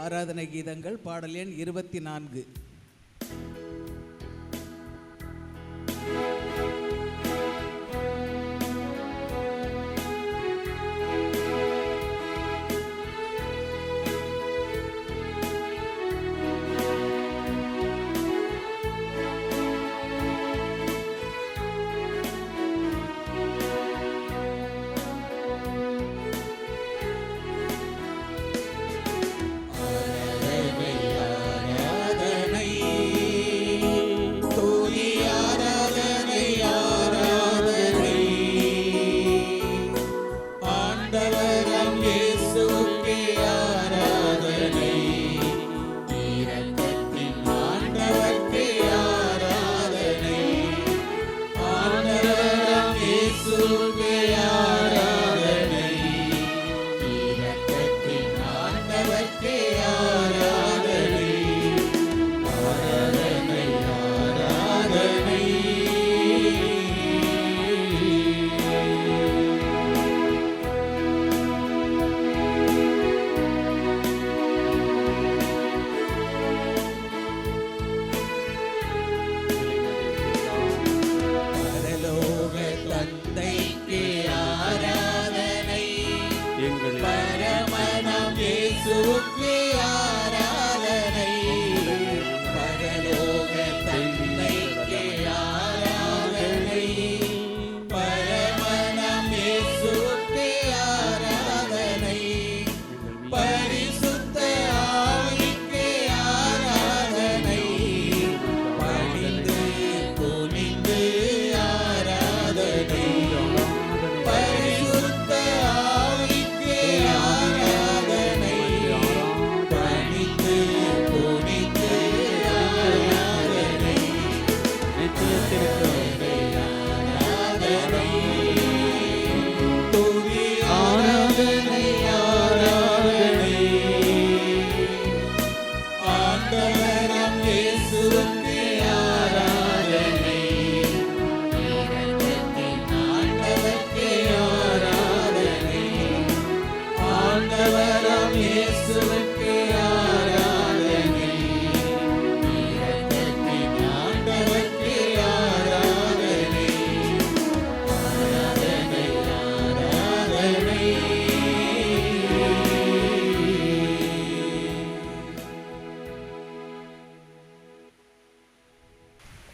ஆராதனை கீதங்கள் பாடல் எண் 24.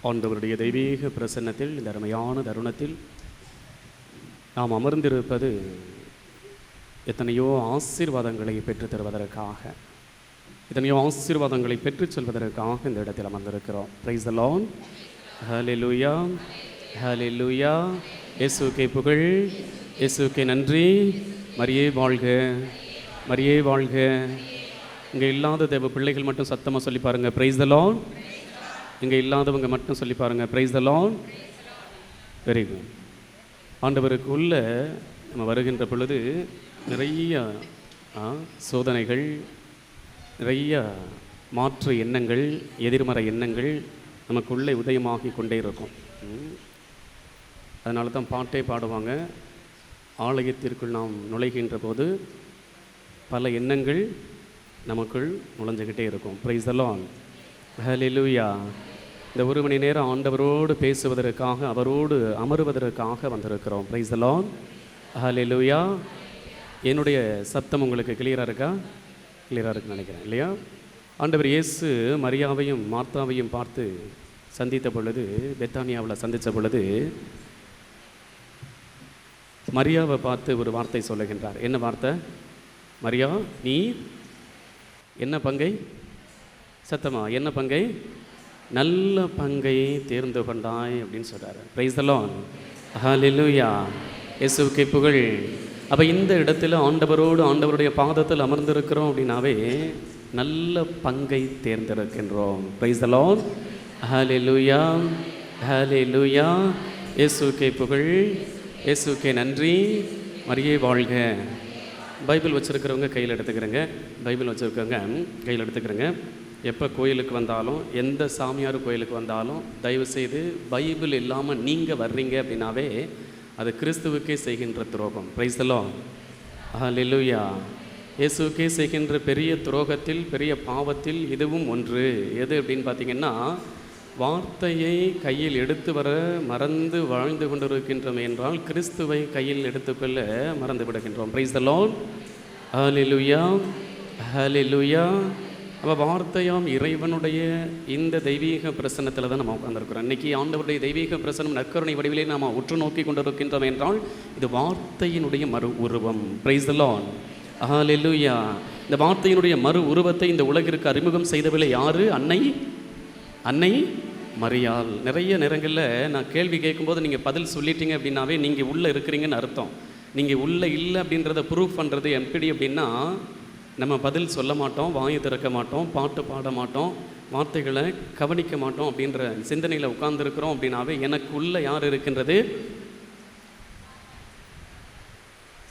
ஆண்டவருடைய தெய்வீக பிரசன்னத்தில் இந்த அருமையான தருணத்தில் நாம் அமர்ந்திருப்பது எத்தனையோ ஆசீர்வாதங்களை பெற்றுத் தருவதற்காக, எத்தனையோ ஆசீர்வாதங்களை பெற்றுச் செல்வதற்காக இந்த இடத்தில் அமர்ந்திருக்கிறோம். Price the Lord. ஹல்லேலூயா, ஹல்லேலூயா. இயேசுவுக்கே புகழ், இயேசுவுக்கே நன்றி. மரியே வாழ்க, மரியே வாழ்க. இங்கே இல்லாத தேவ பிள்ளைகள் மட்டும் சத்தமாக சொல்லி பாருங்கள், பிரைஸ் தி லார்ட். இங்கே இல்லாதவங்க மட்டும் சொல்லி பாருங்கள், praise the Lord. Very good. ஆண்டவருக்குள்ள நம்ம வருகின்ற பொழுது நிறைய சோதனைகள், நிறைய மாற்று எண்ணங்கள், எதிர்மறை எண்ணங்கள் நமக்குள்ளே உதயமாகி கொண்டே இருக்கும். அதனால தான் பாட்டே பாடுவாங்க, ஆலயத்திற்குள் நாம் நுழைகின்ற போது பல எண்ணங்கள் நமக்குள் நுழைஞ்சுக்கிட்டே இருக்கும். Praise the Lord. ஹல்லேலூயா. இந்த ஒரு மணி நேரம் ஆண்டவரோடு பேசுவதற்காக, அவரோடு அமருவதற்காக வந்திருக்கிறோம். Praise the Lord. ஹல்லேலூயா. என்னுடைய சத்தம் உங்களுக்கு கிளியராக இருக்கா? கிளியராக இருக்குன்னு நினைக்கிறேன், இல்லையா? ஆண்டவர் இயேசு மரியாவையும் மார்த்தாவையும் பார்த்து சந்தித்த பொழுது, பெத்தானியாவில் சந்தித்த பொழுது மரியாவை பார்த்து ஒரு வார்த்தை சொல்லுகின்றார். என்ன வார்த்தை? மரியா, நீ என்ன பங்கை? சத்தமா, என்ன பங்கை? நல்ல பங்கை தேர்ந்து கொண்டாய் அப்படின்னு சொல்கிறாரு. Praise the Lord. ஹல்லேலூயா. இயேசுவுக்கே புகழ். அப்போ இந்த இடத்துல ஆண்டவருடைய பாதத்தில் அமர்ந்திருக்கிறோம் அப்படின்னாவே நல்ல பங்கை தேர்ந்தெடுக்கின்றோம். Price the Lord. ஹல்லேலூயா, ஹல்லேலூயா. இயேசுவுக்கே புகழ், இயேசுவுக்கே நன்றி. மரியே வாழ்க. பைபிள் வச்சுருக்கிறவங்க கையில் எடுத்துக்கிறேங்க. பைபிள் வச்சுருக்கவங்க கையில் எடுத்துக்கிறேங்க. எப்போ கோயிலுக்கு வந்தாலும், எந்த சாமியார் கோயிலுக்கு வந்தாலும் தயவுசெய்து பைபிள் இல்லாமல் நீங்கள் வர்றீங்க அப்படின்னாவே அது கிறிஸ்துவுக்கே செய்கின்ற துரோகம். Praise the Lord. ஹல்லேலூயா. இயேசுவுக்கே செய்கின்ற பெரிய துரோகத்தில், பெரிய பாவத்தில் இதுவும் ஒன்று. எது அப்படின்னு பார்த்தீங்கன்னா, வார்த்தையை கையில் எடுத்து வர மறந்து வாழ்ந்து கொண்டிருக்கின்றோம் என்றால் கிறிஸ்துவை கையில் எடுத்துக்கொள்ள மறந்து விடுகின்றோம். Praise the Lord. Hallelujah, hallelujah. அப்போ வார்த்தையாம் இறைவனுடைய இந்த தெய்வீக பிரசன்னத்தில் தான் நம்ம உட்கார்ந்துருக்கிறோம். இன்றைக்கி ஆண்டவருடைய தெய்வீக பிரசன்னம் நற்கருணை வடிவிலே நாம் உற்று நோக்கி கொண்டிருக்கின்றோம் என்றால் இது வார்த்தையினுடைய மறு உருவம். Praise the Lord. ஹல்லேலூயா. இந்த வார்த்தையினுடைய மறு உருவத்தை இந்த உலகிற்கு அறிமுகம் செய்தவில்லை யாரு? அன்னை மரியாள். நிறைய நேரங்களில் நான் கேள்வி கேட்கும்போது நீங்கள் பதில் சொல்லிட்டீங்க அப்படின்னாவே நீங்கள் உள்ளே இருக்கிறீங்கன்னு அர்த்தம். நீங்கள் உள்ளே இல்லை அப்படின்றத ப்ரூஃப் பண்ணுறது எப்படி அப்படின்னா, நம்ம பதில் சொல்ல மாட்டோம், வாயை திறக்க மாட்டோம், பாட்டு பாட மாட்டோம், வார்த்தைகளை கவனிக்க மாட்டோம் அப்படின்ற சிந்தனையில் உட்கார்ந்துருக்கிறோம் அப்படின்னாவே எனக்கு உள்ளே யார் இருக்கின்றது?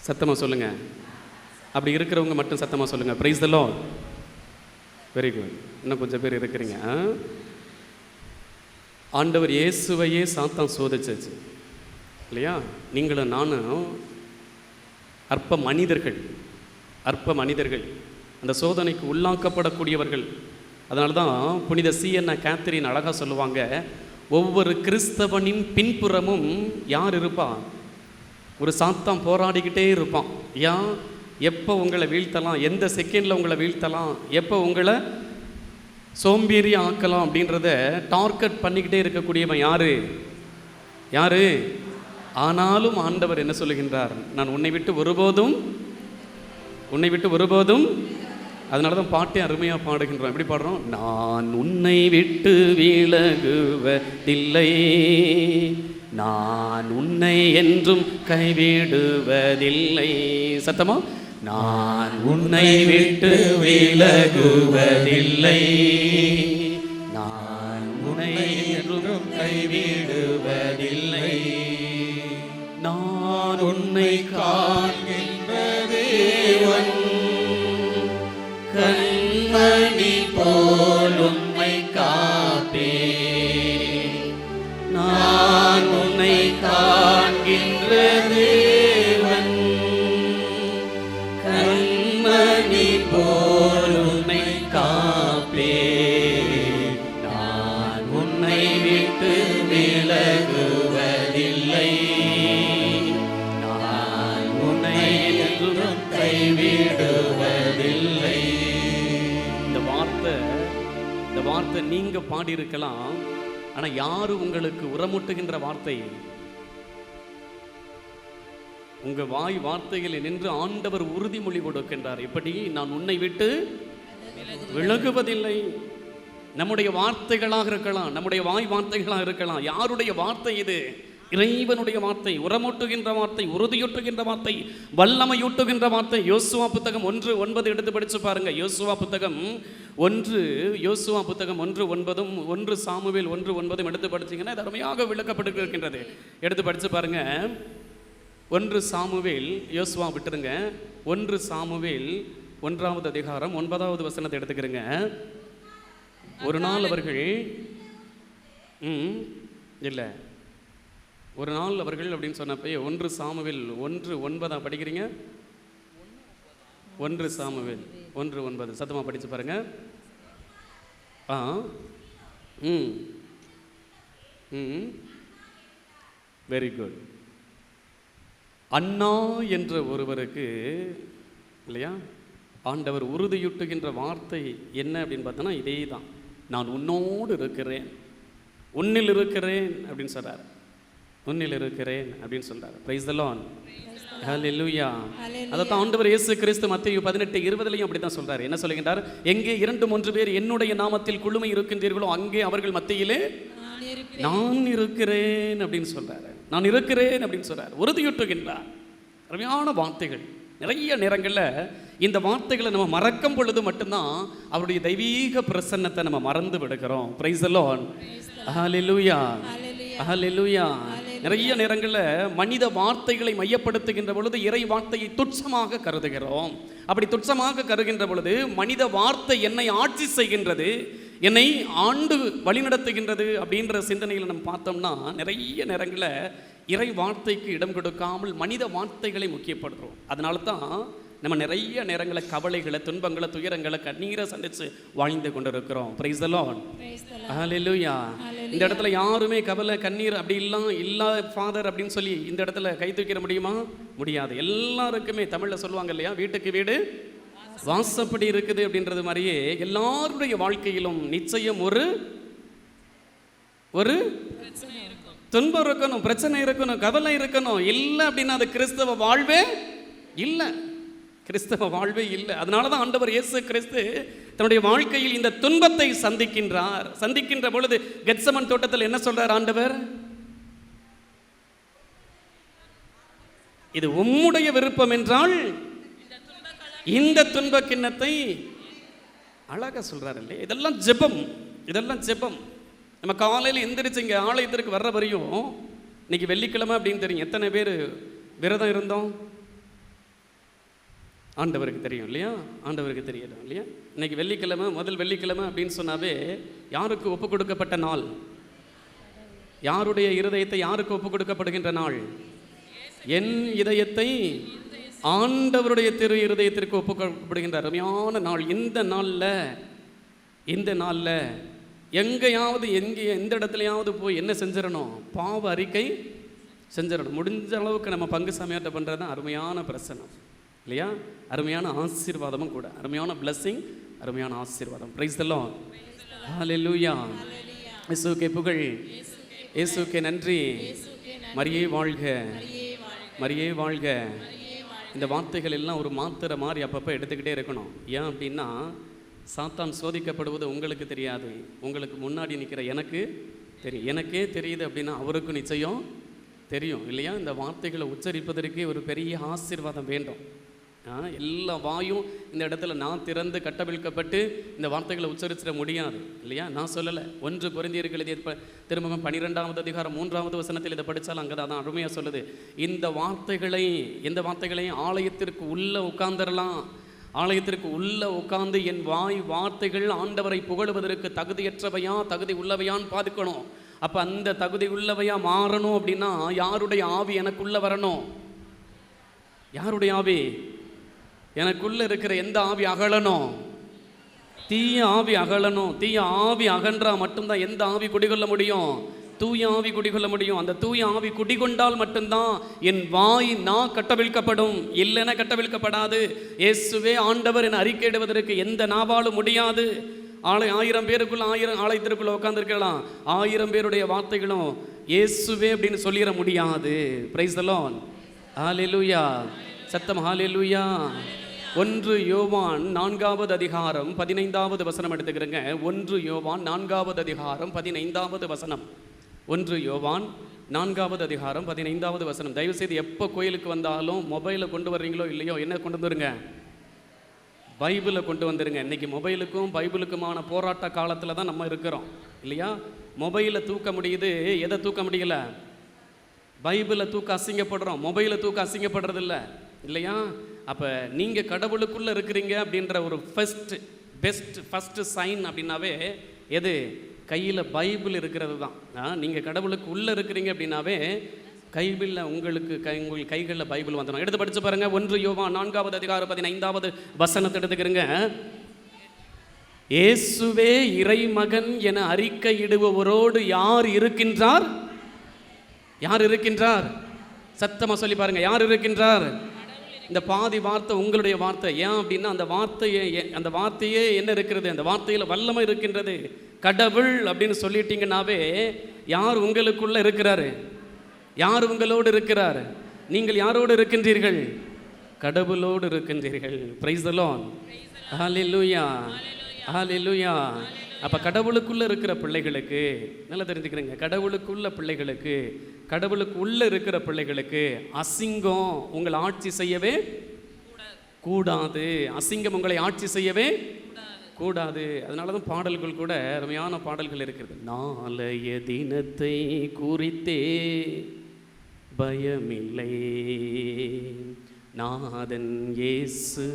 சத்தமாக சொல்லுங்கள். அப்படி இருக்கிறவங்க மட்டும் சத்தமாக சொல்லுங்கள். Price the Lord. Very good. இன்னும் கொஞ்சம் பேர் இருக்கிறீங்க. ஆண்டவர் இயேசுவையே சாத்தான் சோதிச்சாச்சு இல்லையா? நீங்களும் நானும் அற்ப மனிதர்கள், அந்த சோதனைக்கு உள்ளாக்கப்படக்கூடியவர்கள். அதனால தான் புனித CN கேத்தரின் அழகாக சொல்லுவாங்க, ஒவ்வொரு கிறிஸ்தவனின் பின்புறமும் யார் இருப்பா? ஒரு சாத்தான் போராடிக்கிட்டே இருப்பான். எப்போ உங்களை வீழ்த்தலாம், எந்த செகண்டில் உங்களை வீழ்த்தலாம், எப்போ உங்களை சோம்பேறி ஆக்கலாம் அப்படின்றத டார்கெட் பண்ணிக்கிட்டே இருக்கக்கூடியவன் யாரு? ஆனாலும் ஆண்டவர் என்ன சொல்லுகின்றார்? நான் உன்னை விட்டு ஒருபோதும். அதனால தான் பாட்டே அருமையாக பாடுகின்றோம். எப்படி பாடுறோம்? நான் உன்னை விட்டு விலகுவதில்லை, நான் உன்னை என்றும் கைவிடுவதில்லை. சத்தமா? நான் உன்னை விட்டு விலகுவதில்லை, நான் உன்னை என்றும் கைவிடுவதில்லை, நான் உன்னை காண்கின்ற தேவன், கண்மணி போல் உன்னை காப்பேன், நான் உன்னை காண்கின்ற தேவன், கண்மணி போல் உன்னை காப்பேன், நான் உன்னை விட்டு விலகுவதில்லை, நான் உன்னை என்றும் கைவிடுவதில்லை. இந்த வார்த்தை நீங்க பாடியிருக்கலாம், ஆனா யாரு உங்களுக்கு உரமூட்டுகின்ற வார்த்தை? உங்க வாய் வார்த்தைகளில் நின்று ஆண்டவர் உறுதிமொழி கொடுக்கின்றார். எப்படி? நான் உன்னை விட்டு விலகுவதில்லை. நம்முடைய வார்த்தைகளாக இருக்கலாம், நம்முடைய வாய் வார்த்தைகளாக இருக்கலாம். யாருடைய வார்த்தை இது? இறைவனுடைய வார்த்தை, உரமூட்டுகின்ற வார்த்தை, உறுதியூட்டுகின்ற வார்த்தை, வல்லமையூட்டுகின்ற வார்த்தை. யோசுவா புத்தகம் 1:9 எடுத்து படிச்சு பாருங்க. யோசுவா புத்தகம் 1:9, 1 சாமுவேல் 1:9 எடுத்து படிச்சீங்கன்னா இது அருமையாக விளக்கப்பட்டு இருக்கின்றது. எடுத்து படிச்சு பாருங்க. 1 சாமுவேல், யோசுவா விட்டுருங்க, 1 சாமுவேல் 1ஆவது அதிகாரம் 9வது வசனத்தை எடுத்துக்கிறங்க. ஒரு நாள் அவர்கள் ஒரு நாள் அவர்கள் அப்படின்னு சொன்னப்போ 1 சாமுவேல் 1:9 படிக்கிறீங்க. 1 சாமுவேல் 1:9 சத்தமாக படித்து பாருங்க. Very good. அண்ணா என்ற ஒருவருக்கு இல்லையா ஆண்டவர் உறுதியூட்டுகின்ற வார்த்தை என்ன அப்படின்னு பார்த்தோன்னா இதே தான். நான் உன்னோடு இருக்கிறேன், உன்னில் இருக்கிறேன் அப்படின்னு சொல்கிறார். உன்னில் இருக்கிறேன் அப்படின்னு சொல்கிறார். Praise the Lord. ஹல்லேலூயா. அதைத்தான் ஆண்டவர் இயேசு கிறிஸ்து மத்தேயு 18:20 அப்படித்தான் சொல்றாரு. என்ன சொல்லுகின்றார்? எங்கே 2-3 பேர் என்னுடைய நாமத்தில் குழுமை இருக்கின்றீர்களோ அங்கே அவர்கள் மத்தியிலே நான் இருக்கிறேன் அப்படின்னு சொல்றாரு. நான் இருக்கிறேன் அப்படின்னு சொல்றாரு. உறுதியூட்டுகின்றார். அருமையான வார்த்தைகள். நிறைய நேரங்களில் இந்த வார்த்தைகளை நம்ம மறக்கும் பொழுது மட்டும்தான் அவருடைய தெய்வீக பிரசன்னத்தை நம்ம மறந்து விடுகிறோம். Praise the Lord. Hallelujah. Hallelujah. நிறைய நேரங்களில் மனித வார்த்தைகளை மையப்படுத்துகின்ற பொழுது இறை வார்த்தையை துச்சமாக கருதுகிறோம். அப்படி துச்சமாக கருதுகின்ற பொழுது மனித வார்த்தை என்னை ஆட்சி செய்கின்றது, என்னை ஆண்டு வழிநடத்துகின்றது அப்படின்ற சிந்தனையில் நம்ம பார்த்தோம்னா நிறைய நேரங்களில் இறை வார்த்தைக்கு இடம் கொடுக்காமல் மனித வார்த்தைகளை முக்கியப்படுத்துகிறோம். அதனால தான் நம்ம நிறைய நேரங்களில் கவலைகளை, துன்பங்களை, துயரங்களை, கண்ணீரை சந்தித்து வாழ்ந்து கொண்டிருக்கிறோம். Praise the Lord. ஹல்லேலூயா. இந்த இடத்துல யாருமே கவலை, கண்ணீர் அப்படி இல்லா ஃபாதர் அப்படின்னு சொல்லி இந்த இடத்துல கை தூக்கிட முடியுமா? முடியாது. எல்லாருக்குமே தமிழில் சொல்லுவாங்க இல்லையா, வீட்டுக்கு வீடு வாசப்படி இருக்குது அப்படின்றது மாதிரியே எல்லாருடைய வாழ்க்கையிலும் நிச்சயம் ஒரு துன்பம் இருக்கணும், பிரச்சனை இருக்கணும், கவலை இருக்கணும். இல்லை அப்படின்னா அது கிறிஸ்தவ வாழ்வே இல்லை. கிறிஸ்தவ வாழ்வே இல்லை. அதனால தான் ஆண்டவர் இயேசு கிறிஸ்து தன்னுடைய வாழ்க்கையில் இந்த துன்பத்தை சந்திக்கின்றார். சந்திக்கின்ற பொழுது கெத்சமன் தோட்டத்தில் என்ன சொல்றார் ஆண்டவர்? இது உம்முடைய விருப்பம் என்றால் இந்த துன்ப கிண்ணத்தை அழகா சொல்றாரு இல்லையா? இதெல்லாம் ஜெபம், இதெல்லாம் ஜெபம். நம்ம காலையில் எந்திரிச்சு இங்கே ஆலயத்திற்கு வர்ற வரையும், இன்னைக்கு வெள்ளிக்கிழமை அப்படின்னு தெரியும், எத்தனை பேர் விரதம் இருந்தோம் ஆண்டவருக்கு தெரியும் இல்லையா? ஆண்டவருக்கு தெரியணும் இல்லையா? இன்னைக்கு வெள்ளிக்கிழமை, முதல் வெள்ளிக்கிழமை அப்படின்னு சொன்னாவே யாருக்கு ஒப்பு கொடுக்கப்பட்ட நாள்? யாருடைய இருதயத்தை யாருக்கு ஒப்பு கொடுக்கப்படுகின்ற நாள்? என் இதயத்தை ஆண்டவருடைய திரு இருதயத்திற்கு ஒப்பு கொடுக்கப்படுகின்ற அருமையான நாள். இந்த நாளில் எங்கேயாவது எந்த இடத்துலையாவது போய் என்ன செஞ்சிடணும்? பாவ அறிக்கை செஞ்சிடணும். முடிஞ்ச அளவுக்கு நம்ம பங்கு சமயத்தை பண்ணுறது தான் அருமையான பிரசனம் இல்லையா? அருமையான ஆசீர்வாதமும் கூட. அருமையான பிளஸ்ஸிங், அருமையான ஆசீர்வாதம். Praise the Lord. ஹல்லேலூயா. இயேசுவுக்கே புகழ், இயேசுவுக்கே நன்றி. மரியே வாழ்க, மரியே வாழ்க. இந்த வார்த்தைகள் எல்லாம் ஒரு மாத்திரை மாதிரி அப்பப்போ எடுத்துக்கிட்டே இருக்கணும். ஏன் அப்படின்னா சாத்தான் சோதிக்கப்படுவது உங்களுக்கு தெரியாது, உங்களுக்கு முன்னாடி நிற்கிற எனக்கு தெரியும். எனக்கே தெரியுது அப்படின்னா அவருக்கும் நிச்சயம் தெரியும் இல்லையா? இந்த வார்த்தைகளை உச்சரிப்பதற்கே ஒரு பெரிய ஆசீர்வாதம் வேண்டும். எல்லா வாயும் இந்த இடத்துல நான் திறந்து கட்டவிழ்க்கப்பட்டு இந்த வார்த்தைகளை உச்சரிச்சிட முடியாது இல்லையா? நான் சொல்லலை. 1 கொரிந்தியர்கள் எழுதிய திருமுகம் 12வது அதிகாரம் 3வது வசனத்தில் இதை படித்தாலும் அங்கே தான் அருமையாக சொல்லுது. எந்த வார்த்தைகளையும் ஆலயத்திற்கு உள்ளே உட்கார்ந்துடலாம். ஆலயத்திற்கு உள்ளே உட்கார்ந்து என் வாய் வார்த்தைகள் ஆண்டவரை புகழுவதற்கு தகுதியற்றவையா தகுதி உள்ளவையான்னு பார்த்துக்கணும். அப்போ அந்த தகுதி உள்ளவையா மாறணும் அப்படின்னா யாருடைய ஆவி எனக்குள்ளே வரணும்? யாருடைய ஆவி? எனக்குள்ளே இருக்கிற எந்த ஆவி அகலணும்? தீய ஆவி அகலணும். தீய ஆவி அகன்றா மட்டும்தான் எந்த ஆவி குடிகொள்ள முடியும்? தூய ஆவி குடிகொள்ள முடியும். அந்த தூய ஆவி குடிகொண்டால் மட்டும்தான் என் வாய் நான் கட்டவிழ்க்கப்படும். இல்லைன்னா கட்டவிழ்க்கப்படாது. இயேசுவே ஆண்டவர் என அறிக்கையிடுவதற்கு எந்த நாவாலும் முடியாது. 1000 பேருக்குள்ள ஆலயத்திற்குள்ள உட்கார்ந்துருக்கலாம். 1000 பேருடைய வார்த்தைகளும் இயேசுவே அப்படின்னு சொல்லிட முடியாது. Praise the Lord. ஹல்லேலூயா. சத்தம் ஹல்லேலூயா. 1 யோவான் 4வது அதிகாரம் 15வது வசனம் எடுத்துக்கிறேங்க. 1 யோவான் 4வது அதிகாரம் 15வது வசனம். 1 யோவான் 4வது அதிகாரம் 15வது வசனம். தயவுசெய்து எப்போ கோயிலுக்கு வந்தாலும் மொபைலை கொண்டு வர்றீங்களோ இல்லையோ, என்ன கொண்டு வந்துருங்க? பைபிளை கொண்டு வந்துருங்க. இன்றைக்கி மொபைலுக்கும் பைபிளுக்குமான போராட்ட காலத்தில் தான் நம்ம இருக்கிறோம் இல்லையா? மொபைலை தூக்க முடியுது, எதை தூக்க முடியல? பைபிளை தூக்க அசிங்கப்படுறோம், மொபைலை தூக்க அசிங்கப்படுறது இல்லை இல்லையா? அப்போ நீங்கள் கடவுளுக்குள்ளே இருக்கிறீங்க அப்படின்ற ஒரு ஃபஸ்ட்டு சைன் அப்படின்னாவே எது? கையில் பைபிள் இருக்கிறது தான். நீங்கள் கடவுளுக்கு உள்ளே இருக்கிறீங்க அப்படின்னாவே கைபிளில் உங்கள் கைகளில் பைபிள் வந்துடும். எடுத்து படித்து பாருங்கள். 1 யோவான் 4வது அதிகாரம் 15வது வசனத்தை எடுத்துக்கிறங்க. இயேசுவே இறைமகன் என அறிக்கையிடுபவரோடு யார் இருக்கின்றார்? யார் இருக்கின்றார்? சத்தமாக சொல்லி பாருங்க. யார் இருக்கின்றார்? இந்த பாதி வார்த்தை உங்களுடைய வார்த்தை. ஏன் அப்படின்னா அந்த வார்த்தையே என்ன இருக்கிறது? அந்த வார்த்தையில் வல்லமை இருக்கின்றது. கடவுள் அப்படின்னு சொல்லிட்டீங்கன்னாவே யார் உங்களுக்குள்ள இருக்கிறாரு? யார் உங்களோடு இருக்கிறார்? நீங்கள் யாரோடு இருக்கின்றீர்கள்? கடவுளோடு இருக்கின்றீர்கள். Praise the Lord. Hallelujah, hallelujah. அப்போ கடவுளுக்குள்ளே இருக்கிற பிள்ளைகளுக்கு நல்லா தெரிஞ்சுக்கிறீங்க, கடவுளுக்குள்ள பிள்ளைகளுக்கு, கடவுளுக்கு உள்ளே இருக்கிற பிள்ளைகளுக்கு அசிங்கம் உங்களை ஆட்சி செய்யவே கூடாது. அசிங்கம் உங்களை ஆட்சி செய்யவே கூடாது. அதனால தான் பாடல்கள் கூட அருமையான பாடல்கள் இருக்கிறது. நாளைய தினத்தை குறித்தே பயமில்லை, நாதன் இயேசு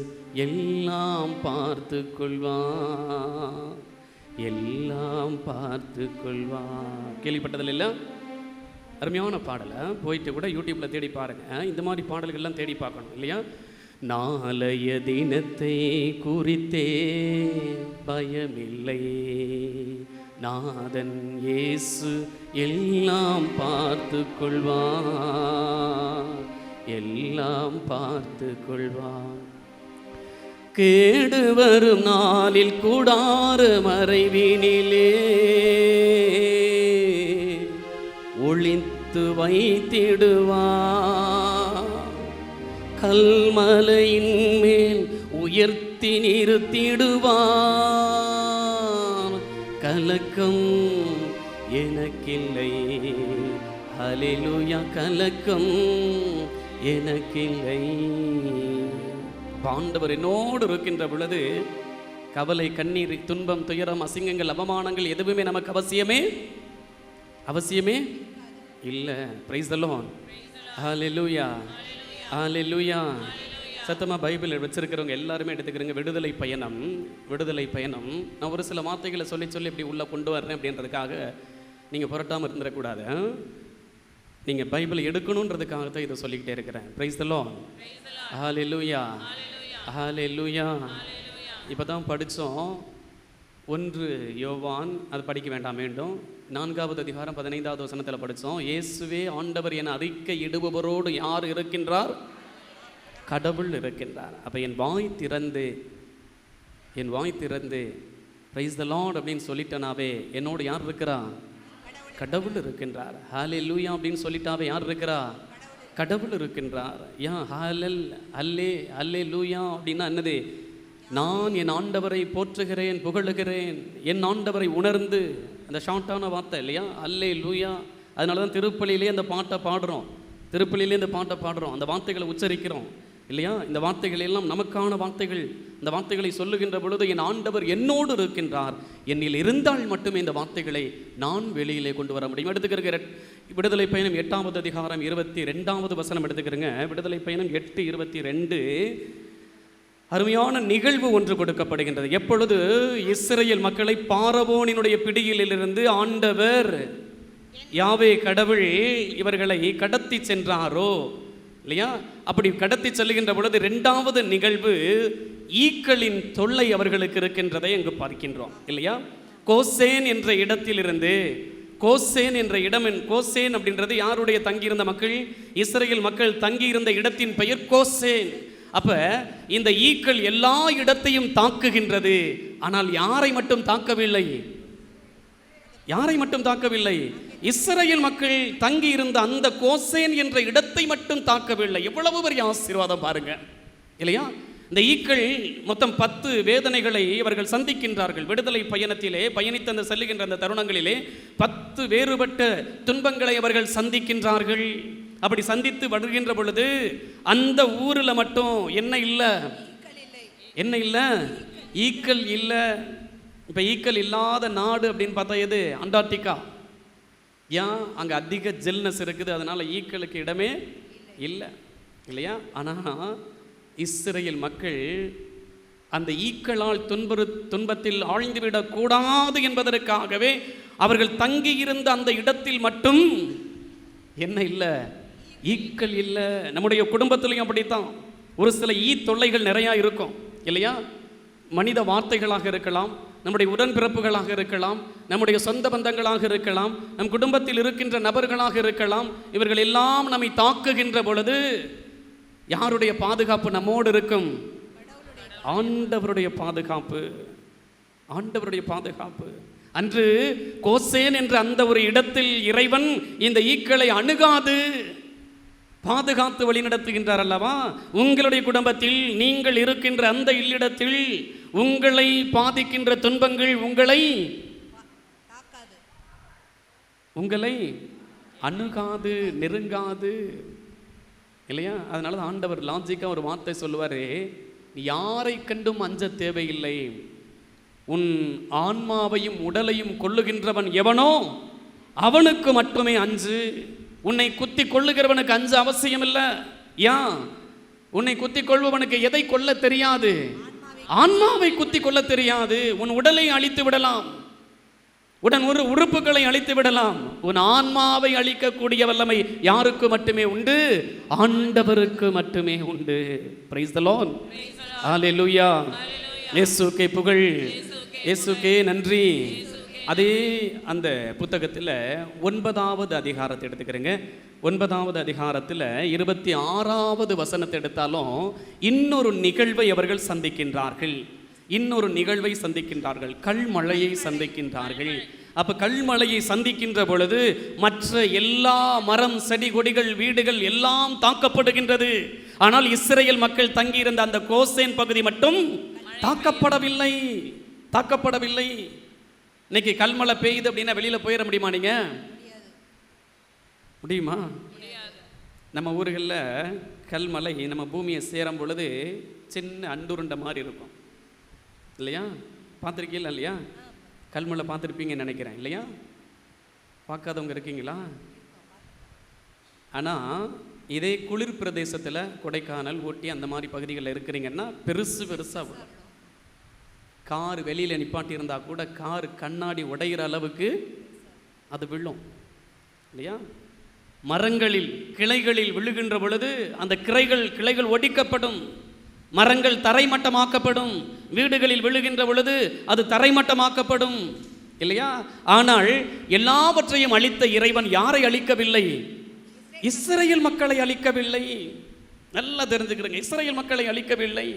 எல்லாம் பார்த்து கொள்வான், எல்லாம் பார்த்து கொள்வான். கேள்விப்பட்டதில்ல? இல்லை? அருமையான பாடலை போயிட்டு கூட யூடியூப்பில் தேடி பாருங்கள். இந்த மாதிரி பாடல்கள்லாம் தேடி பார்க்கணும் இல்லையா? நாளைய தினத்தை குறித்தே பயமில்லை, நாதன் இயேசு எல்லாம் பார்த்து கொள்வான், எல்லாம் பார்த்து கொள்வான். கேடு வரும் நாளில் கூடார மறைவினிலே ஒளித்து வைத்திடுவான், கல்மலையின் மேல் உயர்த்தி நிறுத்திடுவான். கலக்கம் எனக்கில்லை, ஹல்லேலூயா, கலக்கம் எனக்கில்லை. ஆண்டவர் என்னோடு இருக்கின்ற பொழுது கவலை, கண்ணீர், துன்பம், துயரம், அசிங்கங்கள், அவமானங்கள் எதுவுமே நமக்கு அவசியமே இல்லை. Praise the Lord. Hallelujah, hallelujah. சத்தமாக பைபிள் வச்சிருக்கிறவங்க எல்லாருமே எடுத்துக்கிறீங்க. விடுதலை பயணம், விடுதலை பயணம். நான் ஒரு சில வார்த்தைகளை சொல்லி இப்படி உள்ளே கொண்டு வர்றேன் அப்படின்றதுக்காக நீங்கள் புரட்டாமல் இருந்துடக்கூடாது. நீங்கள் பைபிளை எடுக்கணுன்றதுக்காக தான் இதை சொல்லிக்கிட்டே இருக்கிறேன். Praise the Lord. Hallelujah, hallelujah. இப்போ தான் படித்தோம் 1 யோவான், அது படிக்க வேண்டாம், வேண்டும் 4வது அதிகாரம் 15வது வசனத்தில் படித்தோம். இயேசுவே ஆண்டவர் என அறிக்கை இடுபவரோடு யார் இருக்கின்றார்? கடவுள் இருக்கின்றார். அப்போ என் வாய் திறந்து பிரைஸ் தி லார்ட் அப்படின்னு சொல்லிட்டனாவே என்னோடு யார் இருக்கிறா? கடவுள் இருக்கின்றார். ஹல்லேலூயா அப்படின்னு சொல்லிட்டாவே யார் இருக்கிறா? கடவுள் இருக்கின்றார். ஹல்லேலூயா அப்படின்னா என்னது? நான் என் ஆண்டவரை போற்றுகிறேன், புகழுகிறேன், என் ஆண்டவரை உணர்ந்து, அந்த ஷார்ட்டான வார்த்தை இல்லையா, ஹல்லேலூயா. அதனால தான் திருப்பலியிலே அந்த பாட்டை பாடுறோம், அந்த வார்த்தைகளை உச்சரிக்கிறோம் இல்லையா? இந்த வார்த்தைகள் எல்லாம் நமக்கான வார்த்தைகள். இந்த வார்த்தைகளை சொல்லுகின்ற பொழுது என் ஆண்டவர் என்னோடு இருக்கின்றார், என்னில் இருந்தால் மட்டுமே இந்த வார்த்தைகளை நான் வெளியிலே கொண்டு வர முடியும். எடுத்துக்கிறேங்க விடுதலை பயணம் 8வது அதிகாரம் 22வது வசனம் எடுத்துக்கிறேங்க. விடுதலை பயணம் 8:22. அருமையான நிகழ்வு ஒன்று கொடுக்கப்படுகின்றது. எப்பொழுது இஸ்ரவேல் மக்களை பார்வோனினுடைய பிடியிலிருந்து ஆண்டவர் யாவே கடவுள் இவர்களை கடத்தி சென்றாரோ இல்லையா, அப்படி கடத்தி செல்லுகின்ற பொழுது 2வது நிகழ்வு ஈக்களின் தொல்லை அவர்களுக்கு இருக்கின்றதை அங்கு பார்க்கின்றோம் இல்லையா? கோசேன் என்ற இடத்திலிருந்து, கோசேன் என்ற இடம், கோசேன் அப்படின்றது யாருடைய தங்கியிருந்த மக்கள்? இஸ்ரவேல் மக்கள் தங்கியிருந்த இடத்தின் பெயர் கோசேன். அப்ப இந்த ஈக்கள் எல்லா இடத்தையும் தாக்குகின்றது. ஆனால் யாரை மட்டும் தாக்கவில்லை? இஸ்ரவேல் மக்கள் தங்கி இருந்த அந்த கோசேன் என்ற இடத்தை மட்டும் தாக்கவில்லை. எவ்வளவு பெரிய ஆசீர்வாதம் பாருங்க இல்லையா? இந்த ஈக்கள் மொத்தம் 10 வேதனைகளை இவர்கள் சந்திக்கின்றார்கள். விடுதலை பயணத்திலே பயணித்த அந்த செல்லுகின்ற அந்த தருணங்களிலே 10 வேறுபட்ட துன்பங்களை அவர்கள் சந்திக்கின்றார்கள். அப்படி சந்தித்து வருகின்ற பொழுது அந்த ஊரில் மட்டும் என்ன இல்லை? ஈக்கள் இல்லை. இப்போ ஈக்கள் இல்லாத நாடு அப்படின்னு பார்த்தா எது? அண்டார்டிகா. ஏன்? அங்கே அதிக ஜெல்னஸ் இருக்குது, அதனால ஈக்களுக்கு இடமே இல்லை இல்லையா? ஆனால் இஸ்ரவேல் மக்கள் அந்த ஈக்களால் துன்பத்தில் ஆழ்ந்துவிடக் கூடாது என்பதற்காகவே அவர்கள் தங்கியிருந்த அந்த இடத்தில் மட்டும் என்ன இல்லை? ஈக்கள் இல்லை. நம்முடைய குடும்பத்திலையும் அப்படித்தான் ஒரு சில தொல்லைகள் நிறையா இருக்கும் இல்லையா? மனித வார்த்தைகளாக இருக்கலாம், நம்முடைய உடன்பிறப்புகளாக இருக்கலாம், நம்முடைய சொந்த பந்தங்களாக இருக்கலாம், நம் குடும்பத்தில் இருக்கின்ற நபர்களாக இருக்கலாம். இவர்கள் எல்லாம் நம்மை தாக்குகின்ற பொழுது யாருடைய பாதுகாப்பு நம்மோடு இருக்கும்? ஆண்டவருடைய பாதுகாப்பு. அன்று கோசேன் என்ற அந்த ஒரு இடத்தில் இறைவன் இந்த ஈக்களை அணுகாது பாதுகாத்து வழிநடத்துகின்றார் அல்லவா? உங்களுடைய குடும்பத்தில் நீங்கள் இருக்கின்ற அந்த இல்லிடத்தில் உங்களை பாதிக்கின்ற துன்பங்கள் உங்களை அணுகாது, நெருங்காது, இல்லையா? அதனால தான் ஆண்டவர் லாஜிக்காக ஒரு வார்த்தை சொல்லுவார், யாரை கண்டும் அஞ்ச தேவையில்லை, உன் ஆன்மாவையும் உடலையும் கொள்ளுகின்றவன் எவனோ அவனுக்கு மட்டுமே அஞ்சு. உன்னை குத்தி கொள்ளுகிறவனுக்கு அஞ்சு அவசியம் இல்லை. ஏன்? உன்னை குத்தி கொள்பவனுக்கு எதை கொல்ல தெரியாது? ஆன்மாவை குத்தி கொள்ள தெரியாது. உன் உடலை அழித்து விடலாம், உடன் ஒரு உறுப்புகளை அழித்து விடலாம். உன் ஆன்மாவை அழிக்கக்கூடிய வல்லமை யாருக்கு மட்டுமே உண்டு? ஆண்டவருக்கு மட்டுமே உண்டு. Praise the Lord. ஹalleluya. இயேசுவுக்கே புகழ், இயேசுவுக்கே நன்றி. அதே அந்த புத்தகத்தில் 9வது அதிகாரத்தை எடுத்துக்கிறேங்க. 9வது அதிகாரத்தில் 26வது வசனத்தை எடுத்தாலும் இன்னொரு நிகழ்வை அவர்கள் சந்திக்கின்றார்கள். இன்னொரு நிகழ்வை சந்திக்கின்றார்கள், கல்மழையை சந்திக்கின்றார்கள். அப்போ கல்மழையை சந்திக்கின்ற பொழுது மற்ற எல்லா மரம், செடி, கொடிகள், வீடுகள் எல்லாம் தாக்கப்படுகின்றது. ஆனால் இஸ்ரேல் மக்கள் தங்கியிருந்த அந்த கோசேன் பகுதி மட்டும் தாக்கப்படவில்லை. இன்னைக்கு கல்மழை பெய்யுது அப்படின்னா வெளியில போயிட முடியுமா? நீங்க முடியுமா? நம்ம ஊர்களில் கல்மழை நம்ம பூமியை சேரும் பொழுது சின்ன அண்டுருண்ட மாதிரி இருக்கும், இல்லையா? பார்த்துருக்கீங்களா? இல்லையா? கல்மழை பார்த்துருப்பீங்கன்னு நினைக்கிறேன், இல்லையா? பார்க்காதவங்க இருக்கீங்களா? ஆனால் இதே குளிர் பிரதேசத்தில் கொடைக்கானல், ஊட்டி அந்த மாதிரி பகுதிகளில் இருக்கிறீங்கன்னா பெருசாக விடும். கார் வெளியில் நிப்பாட்டி இருந்தால் கூட கார் கண்ணாடி உடைகிற அளவுக்கு அது விழும், இல்லையா? மரங்களில் கிளைகளில் விழுகின்ற பொழுது அந்த கிளைகள் ஒடிக்கப்படும், மரங்கள் தரைமட்டமாக்கப்படும். வீடுகளில் விழுகின்ற பொழுது அது தரைமட்டமாக்கப்படும், இல்லையா? ஆனால் எல்லாவற்றையும் அழித்த இறைவன் யாரை அழிக்கவில்லை? இஸ்ரேல் மக்களை அழிக்கவில்லை. நல்லா தெரிஞ்சுக்கிறேங்க, இஸ்ரேல் மக்களை அழிக்கவில்லை.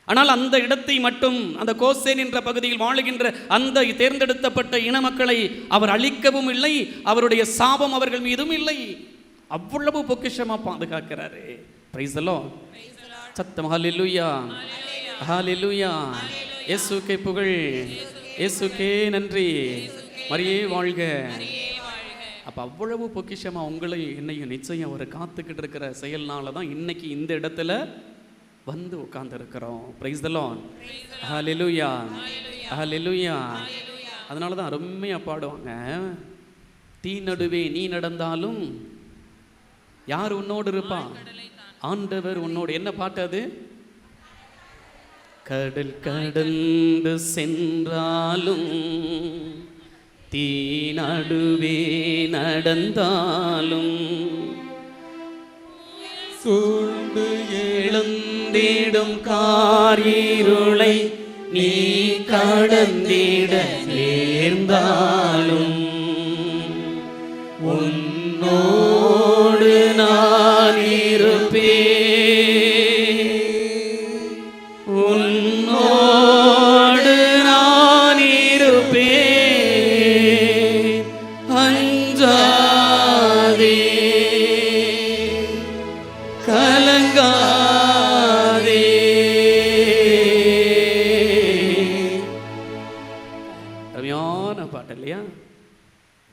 ஆனால் அந்த இடத்தை மட்டும், அந்த கோசேன் என்ற பகுதியில் வாழுகின்ற அந்த தேர்ந்தெடுக்கப்பட்ட இன மக்களை அவர் அழிக்கவும் இல்லை, அவருடைய சாபம் அவர்கள் மீதும் இல்லை. அவ்வளவு பொக்கிஷமா பாதுகாக்கிறாரு. Price the Lord. சத்தம் ஹalleluya, ஹalleluya. இயேசுவுக்கே புகழ், இயேசுவுக்கே நன்றி. மரியே வாழ்க. அப்ப அவ்வளவு பொக்கிஷமா உங்களை என்னையும் நிச்சயம் அவர் காத்துக்கிட்டு இருக்கிற செயல்னால தான் இன்னைக்கு இந்த இடத்துல வந்து உட்கார்ந்து இருக்கிறோம். Praise the Lord. Hallelujah, hallelujah. அதனால தான் அருமையா பாடுவாங்க, தீ நடுவே நீ நடந்தாலும் யார் உன்னோடு இருப்பா? ஆண்டவர் உன்னோடு. என்ன பாட்டு அது? கடல் கடந்து சென்றாலும் தீ நடுவே நடந்தாலும் சூழ்ந்து எழுந்திடும் காரிருளை நீ கடந்திட நேர்ந்தாலும் உன்னோடு நான் இருப்பேன், உன்னோடு நான் இருப்பேன், அஞ்சாதே கலங்காதே. அருமையான பாட்டு இல்லையா?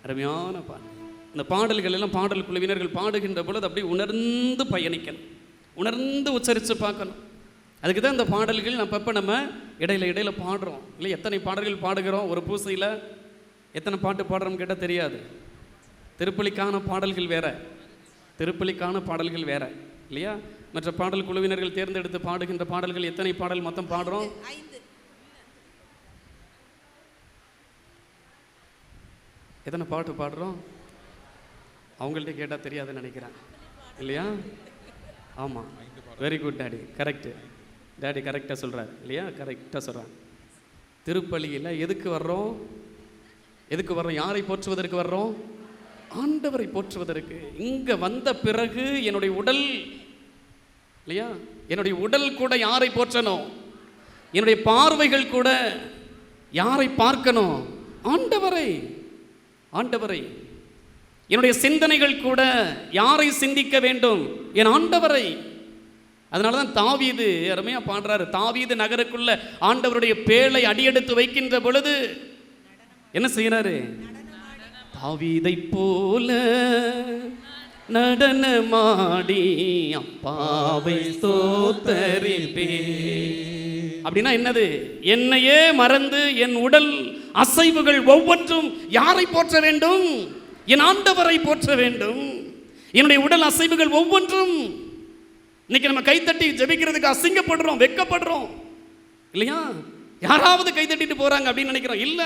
அருமையான பாட்டு. இந்த பாடல்கள் எல்லாம் பாடல் குழுவினர்கள் பாடுகின்ற பொழுது அப்படி உணர்ந்து பயணிக்கணும், உணர்ந்து உச்சரித்து பார்க்கணும். அதுக்கு தான் இந்த பாடல்கள் நம்ம இடையில பாடுறோம் இல்லை? எத்தனை பாடல்கள் பாடுகிறோம் ஒரு பூசையில்? எத்தனை பாட்டு பாடுறோம் கேட்டால் தெரியாது. திருப்பலிக்கான பாடல்கள் வேற, திருப்பலிக்கான பாடல்கள் வேற, இல்லையா? மற்ற பாடல் குழுவினர்கள் தேர்ந்தெடுத்து பாடுகின்ற பாடல்கள் எத்தனை பாடல் மொத்தம் பாடுறோம்? எத்தனை பாட்டு பாடுறோம்? அவங்கள்ட்ட கேட்டால் தெரியாதுன்னு நினைக்கிறேன், இல்லையா? ஆமாம், very good daddy, correct. Daddy கரெக்டாக சொல்கிறார், இல்லையா? கரெக்டாக சொல்கிறார். திருப்பலியில் எதுக்கு வர்றோம்? யாரை போற்றுவதற்கு வர்றோம்? ஆண்டவரை போற்றுவதற்கு. இங்கே வந்த பிறகு என்னுடைய உடல், இல்லையா? என்னுடைய உடல் கூட யாரை போற்றணும்? என்னுடைய பார்வைகள் கூட யாரை பார்க்கணும்? ஆண்டவரை. என்னுடைய சிந்தனைகள் கூட யாரை சிந்திக்க வேண்டும்? என் ஆண்டவரை. அதனால தான் தாவீது அருமையா பாடுறாரு. தாவீது நகருக்குள்ள ஆண்டவருடைய பேழை அடியெடுத்து வைக்கின்ற பொழுது என்ன செய்யறாரு? தாவீதை போல நடனமாடி அப்பாவை ஸ்தோத்தரிப்பே. அப்படின்னா என்னது? என்னையே மறந்து என் உடல் அசைவுகள் ஒவ்வொன்றும் யாரை போற்ற வேண்டும்? என் ஆண்டவரை போற்ற வேண்டும். என்னுடைய உடல் அசைவுகள் ஒவ்வொன்றும். இன்னைக்கு நம்ம கைத்தட்டி ஜெபிக்கிறதுக்கு அசிங்கப்படுறோம், வெட்கப்படுறோம் இல்லையா? யாராவது கைத்தட்டிட்டு போறாங்க அப்படின்னு நினைக்கிறோம். இல்ல,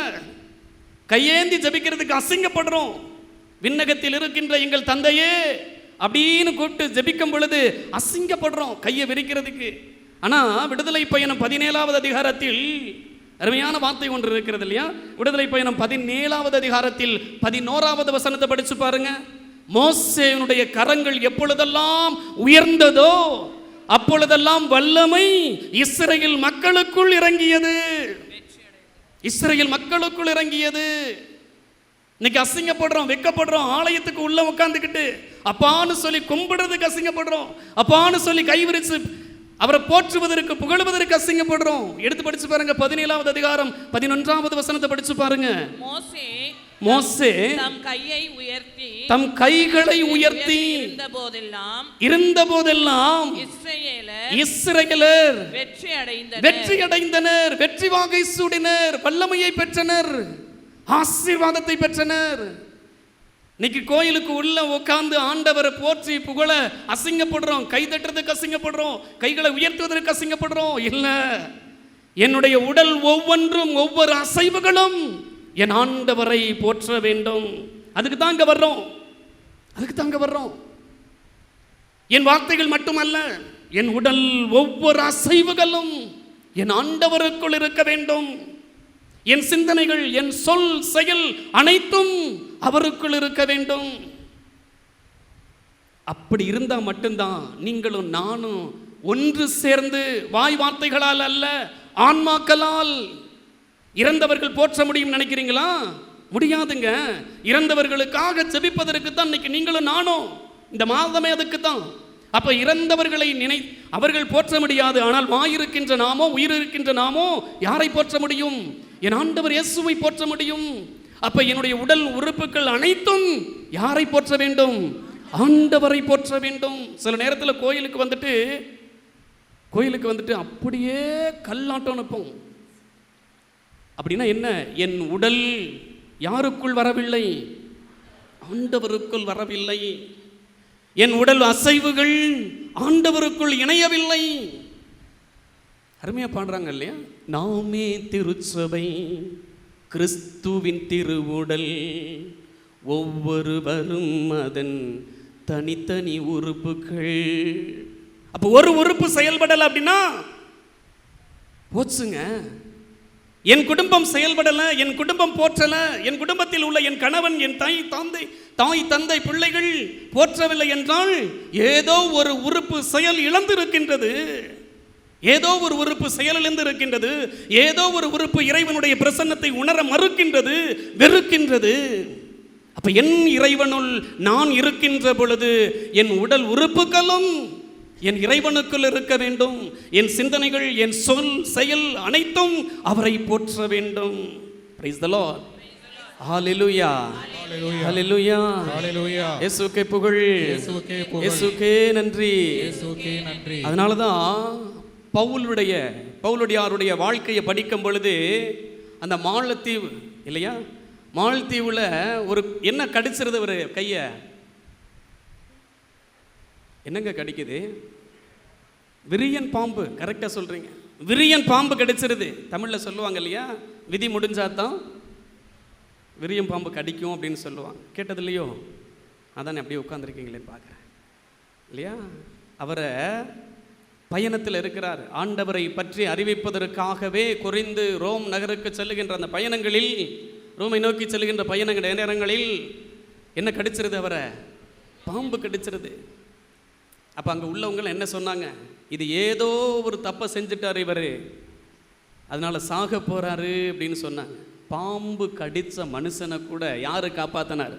கையேந்தி ஜெபிக்கிறதுக்கு அசிங்கப்படுறோம். விண்ணகத்தில் இருக்கின்ற எங்கள் தந்தையே அப்படின்னு கூப்பிட்டு ஜெபிக்கும் பொழுது அசிங்கப்படுறோம் கையை விரிக்கிறதுக்கு. ஆனா விடுதலை பயணம் 17வது அதிகாரத்தில் அருமையான வார்த்தை ஒன்று இருக்கிறது இல்லையா? விடுதலை பயணம் 17வது அதிகாரத்தில் 11வது வசனத்தை படிச்சு பாருங்க. மோசேயினுடைய கரங்கள் எப்பொழுதெல்லாம் உயர்ந்ததோ அப்பொழுதெல்லாம் வல்லமை இஸ்ரவேல் மக்களுக்குள் இறங்கியது. இஸ்ரவேல் மக்களுக்குள் இறங்கியது. இன்னைக்கு அசிங்கப்படுறோம், வெட்கப்படுறோம். ஆலயத்துக்கு உள்ள உட்கார்ந்துக்கிட்டு அப்பான்னு சொல்லி கும்பிடுறதுக்கு அசிங்கப்படுறோம். அப்பான்னு சொல்லி கைவிரிச்சு அவரை போற்றுவதற்கு புகழுவதற்கு அசிங்கப்படுறோம். எடுத்து படிச்சு பாருங்க. 17வது அதிகாரம் 11வது வசனத்தை படிச்சு பாருங்க. மோசே தம் கைகளை உயர்த்தி இருந்தபோதெல்லாம் இஸ்ரவேலர் வெற்றி அடைந்தனர், வெற்றி வாகை சூடினர், வல்லமையை பெற்றனர், ஆசீர்வாதத்தை பெற்றனர். இன்னைக்கு கோயிலுக்கு உள்ள உட்கார்ந்து ஆண்டவரை போற்றி புகழ அசிங்கப்படுறோம், கை தட்டுறதுக்கு அசிங்கப்படுறோம், கைகளை உயர்த்துவதற்கு அசிங்கப்படுறோம். இல்ல, என்னுடைய உடல் ஒவ்வொன்றும் ஒவ்வொரு அசைவுகளும் என் ஆண்டவரை போற்ற வேண்டும். அதுக்கு தாங்க வர்றோம், அதுக்கு தாங்க வர்றோம். என் வார்த்தைகள் மட்டுமல்ல, என் உடல் ஒவ்வொரு அசைவுகளும் என் ஆண்டவருக்குள் இருக்க வேண்டும். என் சிந்தனைகள், என் சொல், செயல் அனைத்தும் அவருக்குள் இருக்க வேண்டும். அப்படி இருந்தா மட்டும்தான் நீங்களும் நானும் ஒன்று சேர்ந்து வாய் வார்த்தைகளால் அல்ல ஆன்மாக்களால் இறந்தவர்கள் போற்ற முடியும் நினைக்கிறீங்களா? முடியாதுங்க. இறந்தவர்களுக்காக ஜெபிப்பதற்கு தான் இன்னைக்கு நீங்களும் நானும் இந்த மாதமே அதுக்கு தான். அப்ப இறந்தவர்களை அவர்கள் போற்ற முடியாது. ஆனால் வாயிருக்கின்ற நாமோ, உயிர் இருக்கின்ற நாமோ யாரை போற்ற முடியும்? என் ஆண்டவர் இயேசுவை போற்ற முடியும். அப்ப என்னுடைய உடல் உறுப்புகள் அனைத்தும் யாரை போற்ற வேண்டும்? ஆண்டவரை போற்ற வேண்டும். சில நேரத்தில் கோயிலுக்கு வந்துட்டு அப்படியே கல்லாட்டம் நிற்போம். அப்படின்னா என்ன? என் உடல் யாருக்குள் வரவில்லை? ஆண்டவருக்குள் வரவில்லை. என் உடல் அசைவுகள் ஆண்டவருக்குள் இணையவில்லை. அருமையா பாடுறாங்க இல்லையா? நாமே திருச்சபை, கிறிஸ்துவின் திருவுடல், ஒவ்வொருவரும் அதன் தனித்தனி உறுப்புகள். அப்போ ஒரு உறுப்பு செயல்படலை அப்படின்னா போச்சுங்க. என் குடும்பம் செயல்படல, என் குடும்பம் போற்றல, என் குடும்பத்தில் உள்ள என் கணவன், என் தாய் தந்தை பிள்ளைகள் போற்றவில்லை என்றால் ஏதோ ஒரு உறுப்பு செயல் இழந்திருக்கின்றது. ஏதோ ஒரு உறுப்பு செயலிழந்து இருக்கின்றது. ஏதோ ஒரு உறுப்பு இறைவனுடைய பிரசன்னத்தை உணர மறுக்கின்றது, வெறுக்கின்றது. அப்ப என் இறைவனுள் நான் இருக்கின்ற பொழுது என் உடல் உறுப்புகளும் என் இறைவனுக்குள் இருக்க வேண்டும். என் சிந்தனைகள், என் சொல், செயல் அனைத்தும் அவரை போற்ற வேண்டும். Praise the Lord. ஹalleluya, ஹalleluya, ஹalleluya. இயேசுவுக்கே புகழ், இயேசுவுக்கே நன்றி, இயேசுவுக்கே நன்றி. அதனால தான் பவுலுடையாருடைய வாழ்க்கையை படிக்கும் பொழுது அந்த மாலத்தீவு இல்லையா, மாலத்தீவில் ஒரு என்ன கடிச்சிருது? ஒரு கையை என்னங்க கடிக்குது? விரியன் பாம்பு. கரெக்டாக சொல்கிறீங்க, விரியன் பாம்பு கடிச்சிருது. தமிழில் சொல்லுவாங்க இல்லையா, விதி முடிஞ்சாதான் விரியன் பாம்பு கடிக்கும் அப்படின்னு சொல்லுவாங்க. கேட்டது இல்லையோ? அதானே அப்படியே உட்காந்துருக்கீங்களே பார்க்குறேன் இல்லையா? அவரை பயணத்தில் இருக்கிறார். ஆண்டவரை பற்றி அறிவிப்பதற்காகவே குறைந்து ரோம் நகருக்கு செல்லுகின்ற அந்த பயணங்களில், ரோமை நோக்கி செல்லுகின்ற நேரங்களில் என்ன கடிச்சிருது? அவரை பாம்பு கடிச்சிருது. அப்போ அங்கே உள்ளவங்க என்ன சொன்னாங்க? இது ஏதோ ஒரு தப்பை செஞ்சுட்டார் இவர், அதனால சாக போறாரு அப்படின்னு சொன்னாங்க. பாம்பு கடித்த மனுஷனை கூட யாரு காப்பாத்தினார்?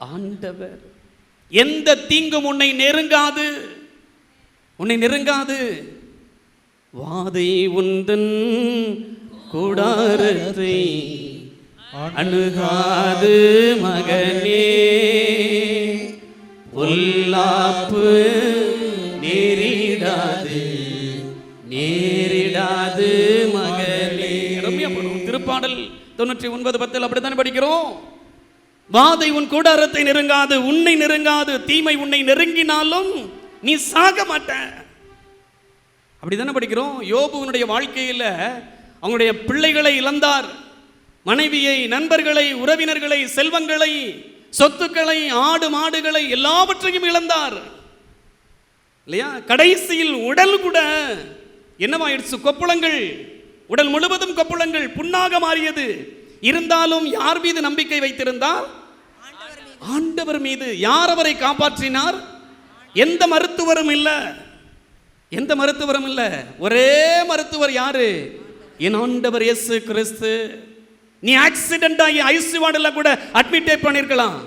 ஆண்டவர். எந்த தீங்கும் உன்னை நெருங்காது, உன்னை நெருங்காது. வாதை உந்தன் கூடாரத்தை அணுகாது மகனே, பொல்லாப்பு நேரிடாது நேரிடாது மகனே. திருப்பாடல் 99:10 அப்படித்தானே படிக்கிறோம். வாதை உன் கூடாரத்தை நெருங்காது, உன்னை நெருங்காது. தீமை உன்னை நெருங்கினாலும் நீ சாக மாட்ட. அப்படித்தானே படிக்கிறோம். யோபுவினுடைய வாழ்க்கையில் அவங்களுடைய பிள்ளைகளை இழந்தார், மனைவியை, நண்பர்களை, உறவினர்களை, செல்வங்களை, சொத்துக்களை, ஆடு மாடுகளை எல்லாவற்றையும் இழந்தார் இல்லையா? கடைசியில் உடல் கூட என்னவாயிடுச்சு? கொப்புளங்கள், உடல் முழுவதும் கொப்புளங்கள், புண்ணாக மாறியது. இருந்தாலும் யார் மீது நம்பிக்கை வைத்திருந்தார்? ஆண்டவர் மீது. யார் அவரை காப்பாற்றினார்? எந்த மருத்துவரும் இல்ல, எந்த மருத்துவரும் இல்ல. ஒரே மருத்துவர் யாரு? என் ஆண்டவர் இயேசு கிறிஸ்து. நீ ஆக்சிடென்ட் ஆகி ஐசியூவார்டில் கூட அட்மிட் பண்ணிருக்கலாம்.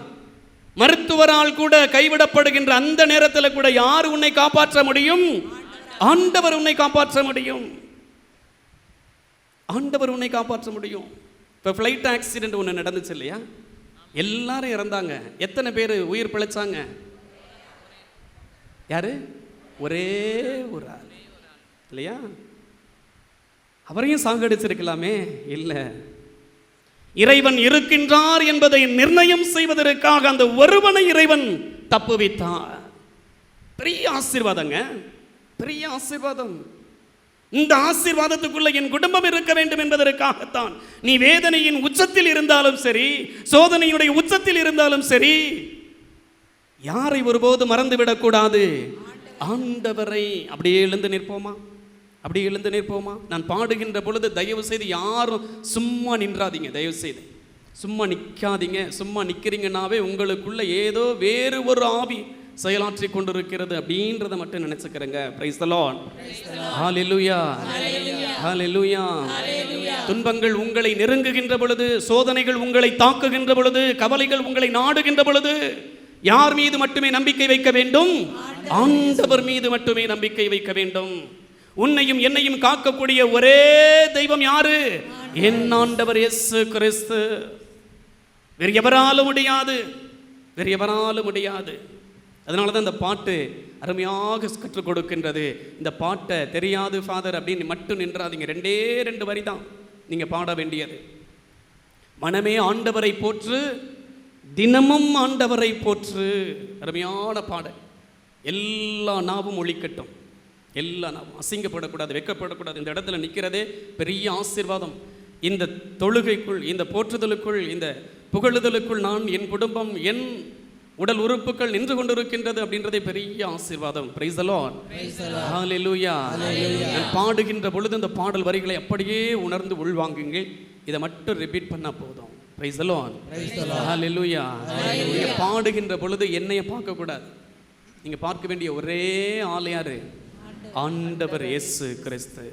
மருத்துவரால் கூட கைவிடப்படுகின்ற அந்த நேரத்தில் கூட யார் உன்னை காப்பாற்ற முடியும்? ஆண்டவர் உன்னை காப்பாற்ற முடியும். ஆண்டவர் உன்னை காப்பாற்ற முடியும். இப்போ ஃப்ளைட் ஆக்சிடென்ட் ஒன்று நடந்துச்சு இல்லையா? எல்லாரும் இறந்தாங்க. எத்தனை பேர் உயிர் பிழைச்சாங்க? யாரு? ஒரே ஒரு ஆள் இல்லையா? அவரையும் சாகடிச்சிருக்கலாமே. இல்லை, இறைவன் இருக்கின்றார் என்பதை நிர்ணயம் செய்வதற்காக அந்த ஒருவனை இறைவன் தப்புவித்தார். பெரிய ஆசீர்வாதங்க, பெரிய ஆசீர்வாதம். இந்த ஆசீர்வாதத்துக்குள்ள என் குடும்பம் இருக்க வேண்டும் என்பதற்காகத்தான். நீ வேதனையின் உச்சத்தில் இருந்தாலும் சரி, சோதனையுடைய உச்சத்தில் இருந்தாலும் சரி, யாரை ஒருபோது மறந்துவிடக் கூடாது? ஆண்டவரை. அப்படியே எழுந்து நிற்போமா? அப்படியே எழுந்து நிற்போமா? நான் பாடுகின்ற பொழுது தயவு செய்து யாரும் சும்மா நின்றாதீங்க. தயவு செய்து சும்மா நிற்காதீங்க. சும்மா நிற்கிறீங்கன்னாவே உங்களுக்குள்ள ஏதோ வேறு ஒரு ஆவி செயலாற்றி கொண்டிருக்கிறது அப்படின்றத மட்டும் நினைச்சுக்கிறேங்க. Price the Lord. ஹalleluya, ஹalleluya. துன்பங்கள் உங்களை நெருங்குகின்ற பொழுது, சோதனைகள் உங்களை தாக்குகின்ற பொழுது, கவலைகள் உங்களை நாடுகின்ற பொழுது, யார் மீது மட்டுமே நம்பிக்கை வைக்க வேண்டும்? ஆண்டவர் மீது மட்டுமே நம்பிக்கை வைக்க வேண்டும். உன்னையும் என்னையும் காக்கக்கூடிய ஒரே தெய்வம் யாரு? என் ஆண்டவர் இயேசு கிறிஸ்து. வேறு எவராலும் முடியாது, வேறு எவராலும் முடியாது. அதனால தான் இந்த பாட்டு அருமையாக கற்றுக் கொடுக்கின்றது. இந்த பாட்டை தெரியாது ஃபாதர் அப்படின்னு மட்டும் நின்றாதீங்க. 2 வரி தான் நீங்க பாட வேண்டியது. மனமே ஆண்டவரை போற்று, தினமும் ஆண்டவரை போற்று. அருமையான பாடல். எல்லா நாவும் ஒழிக்கட்டும், எல்லா நாவும் அசிங்கப்படக்கூடாது, வெக்கப்படக்கூடாது. இந்த இடத்துல நிற்கிறதே பெரிய ஆசீர்வாதம். இந்த தொழுகைக்குள், இந்த போற்றுதலுக்குள், இந்த புகழுதலுக்குள் நான், என் குடும்பம், என் உடல் உறுப்புகள் நின்று கொண்டிருக்கின்றது அப்படின்றதே பெரிய ஆசீர்வாதம். Praise the Lord. ஹalleluya. நான் பாடுகின்ற பொழுது இந்த பாடல் வரிகளை அப்படியே உணர்ந்து உள்வாங்குங்க. இதை மட்டும் ரிப்பீட் பண்ணா போதும். Praise the Lord. ஹalleluya. நீங்க பாடுகின்ற பொழுது என்னைய பார்க்க கூடாது. நீங்க பார்க்க வேண்டிய ஒரே ஆள் யாரு? ஆண்டவர் இயேசு கிறிஸ்து.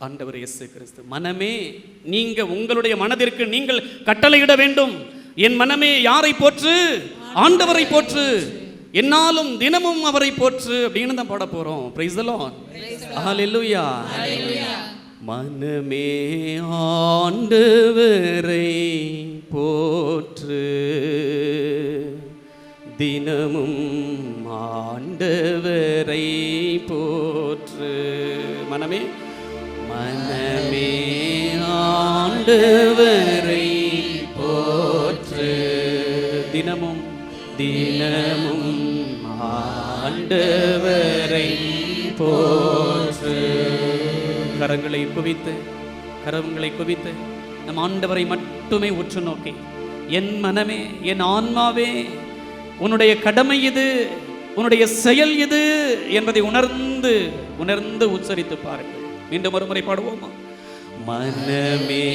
ஆண்டவர் இயேசு கிறிஸ்து. மனமே, நீங்க உங்களுடைய மனதிற்கு நீங்கள் கட்டளையிட வேண்டும். என் மனமே யாரை போற்று? ஆண்டவரை போற்று, என்னாலும் தினமும் அவரை போற்று அப்படின்னு தான் பாட போறோம். Praise the Lord. ஹalleluya. மனமே ஆண்டவரை போற்று, தினமும் ஆண்டவரை போற்று. மனமே, மனமே ஆண்டவரை போற்று, தினமும் தினமும் ஆண்டவரை போற்று. கரங்களை குவித்து, கரங்களை குவித்து நம் ஆண்டவரை மட்டுமே உற்று நோக்கி, என் மனமே, என் ஆன்மாவே, உன்னுடைய கடமை இது, உன்னுடைய செயல் இது என்பதை உணர்ந்து உணர்ந்து உச்சரித்து பாருங்கள். மீண்டும் ஒரு முறை பாடுவோமா? மனமே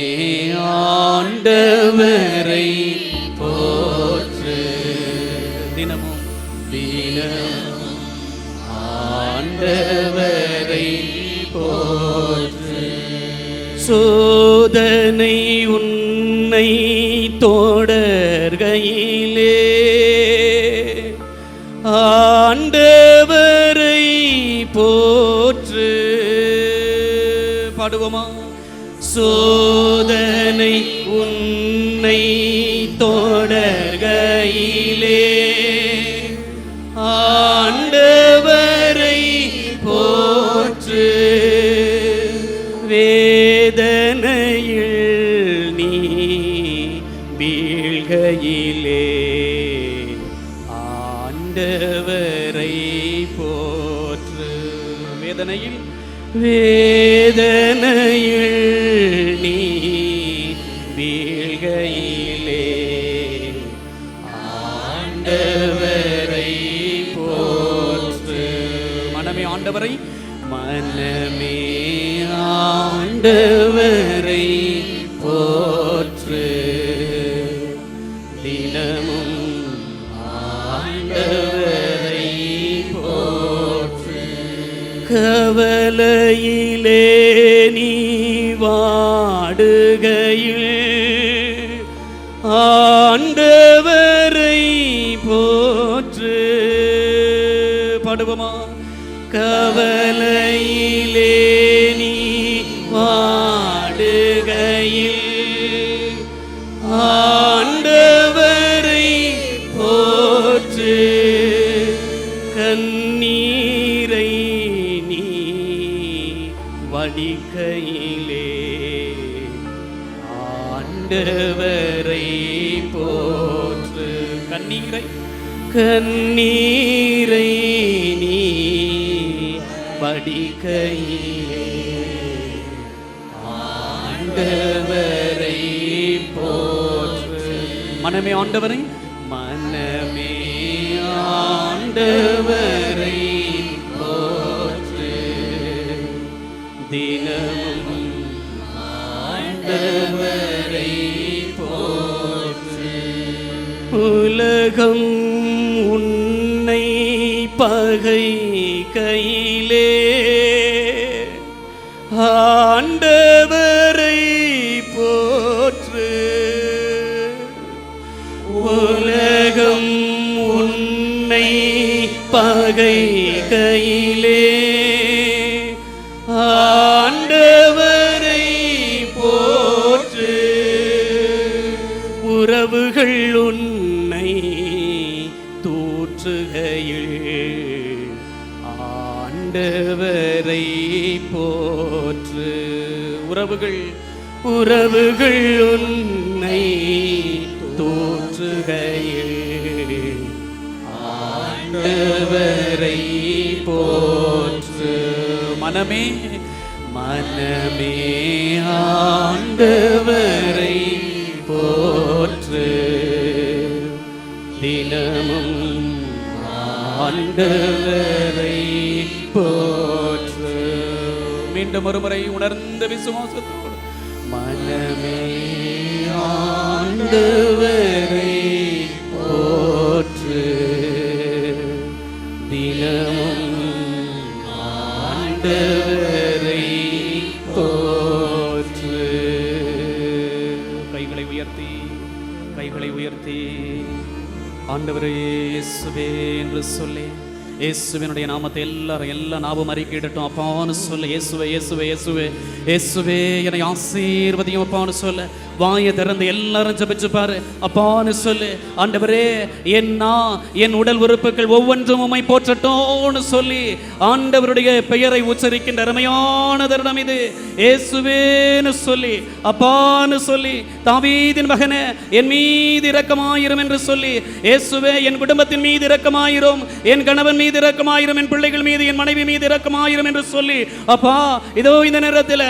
ஆண்டவரை போற்று, தினமும் தினமும் ஆண்டவரை போற்று. சோதனை உன்னை தொடர்கையிலே வேதனை உன்னை தொடர்கையிலே ஆண்டவரை போற்று. வேதனையில் நீ வீழ்கையிலே ஆண்டவரை போற்று. வேதனையில் நீ வீழ்கையிலே ஆண்டவரை போற்று. மனமே ஆண்டவரை போற்று. தினமும் ஆண்டவரை போற்று. கவலையிலே நீ வாடுகையில் ஆண்டவரை போற்று. பாடுவோமா? கவலையிலே நீ வாடுகையில் ஆண்டவரை போற்று. கண்ணீரை நீ வடிக்கையிலே ஆண்டவரை போற்று. கண்ணீரை நீ வடிக்கையிலே ஆண்டவரை போற்று. மனமே ஆண்டவரை போற்று. தினமும் ஆண்டவரை போற்று. உலகம் உன்னை பகை கையிலே ஆண்டவரை போற்று. உலகம் உன்னை பகை கையிலே ஆண்டவரை போற்று. உறவுகள் உன்னை தூற்றுகையில் ஆண்டவரை போற்று. உறவுகள் உன்னை தூற்றுகையில் ஆண்டவரை போற்று. மனமே ஆண்டவரை போற்று. தினமும் ஆண்டவரை போற்று. மீண்டும் ஒருமுறை உணர்ந்த விசுவாசத்தோடு மனமே ஆண்டவரை போற்று. தினமும் ஆண்டவரை போற்று. கைகளை உயர்த்தி ஆண்டவரே இயேசுவே என்று சொல்லி இயேசுவினுடைய நாமத்தை எல்லா நாவும் அறிக்கையிடட்டும். அப்பான்னு சொல்ல இயேசுவே இயேசுவே இயேசுவே இயேசுவே என்னை ஆசீர்வதியும் அப்பான்னு சொல்ல வாயை திறந்து எல்லாரும் ஜெபிச்சு பாரு. அப்பான்னு சொல்லு. ஆண்டவரே என் உடல் உறுப்புகள் ஒவ்வொன்றும் உம்மை போற்றட்டும்னு சொல்லி ஆண்டவருடைய பெயரை உச்சரிக்கின்ற அருமையான தருணம் இது. இயேசுவேன்னு சொல்லி அப்பான்னு சொல்லி தாவீதின் மகனே என் மீது இரக்கமாயிரும் என்று சொல்லி இயேசுவே என் குடும்பத்தின் மீது இரக்கமாயிரும், என் கணவன் மீது இரக்கமாயிரும், என் பிள்ளைகள் மீது என் மனைவி மீது இரக்கமாயிரும் என்று சொல்லி அப்பா இதோ இந்த நேரத்தில்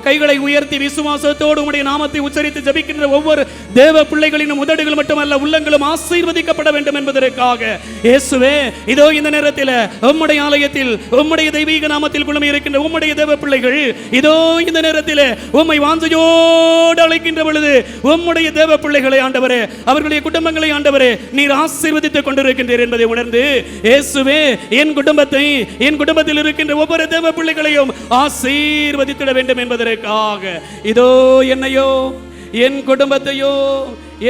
கைகளை உயர்த்தி விசுவாசத்தோடு உம்முடைய நாமத்தை உச்சரித்து ஜெபிக்கின்ற ஒவ்வொரு தேவ பிள்ளைகளின் உதடுகள் மட்டுமல்ல உள்ளங்களும் ஆசீர்வதிக்கப்பட வேண்டும் என்பதற்காக இயேசுவே இதோ இந்த நேரத்தில் உம்முடைய ஆலயத்தில் உம்முடைய தெய்வீக நாமத்தில் குழுமி இருக்கின்ற உம்முடைய தேவ பிள்ளைகள் இதோ இந்த நேரத்தில் உம்மை வாஞ்சையோடு அழைக்கின்ற பொழுது உம்முடைய தேவ பிள்ளைகளை ஆண்டவரே அவர்களுடைய குடும்பங்களை ஆண்டவரே நீர் ஆசீர்வதித்துக் கொண்டிருக்கின்றீர் என்பதை உணர்ந்து இயேசுவே என் குடும்பத்தில் இருக்கின்ற ஒவ்வொரு தேவ பிள்ளைகளையும் ஆசீர்வதித்திட வேண்டும் என்பதற்காக இதோ என்னையோ என் குடும்பத்தையோ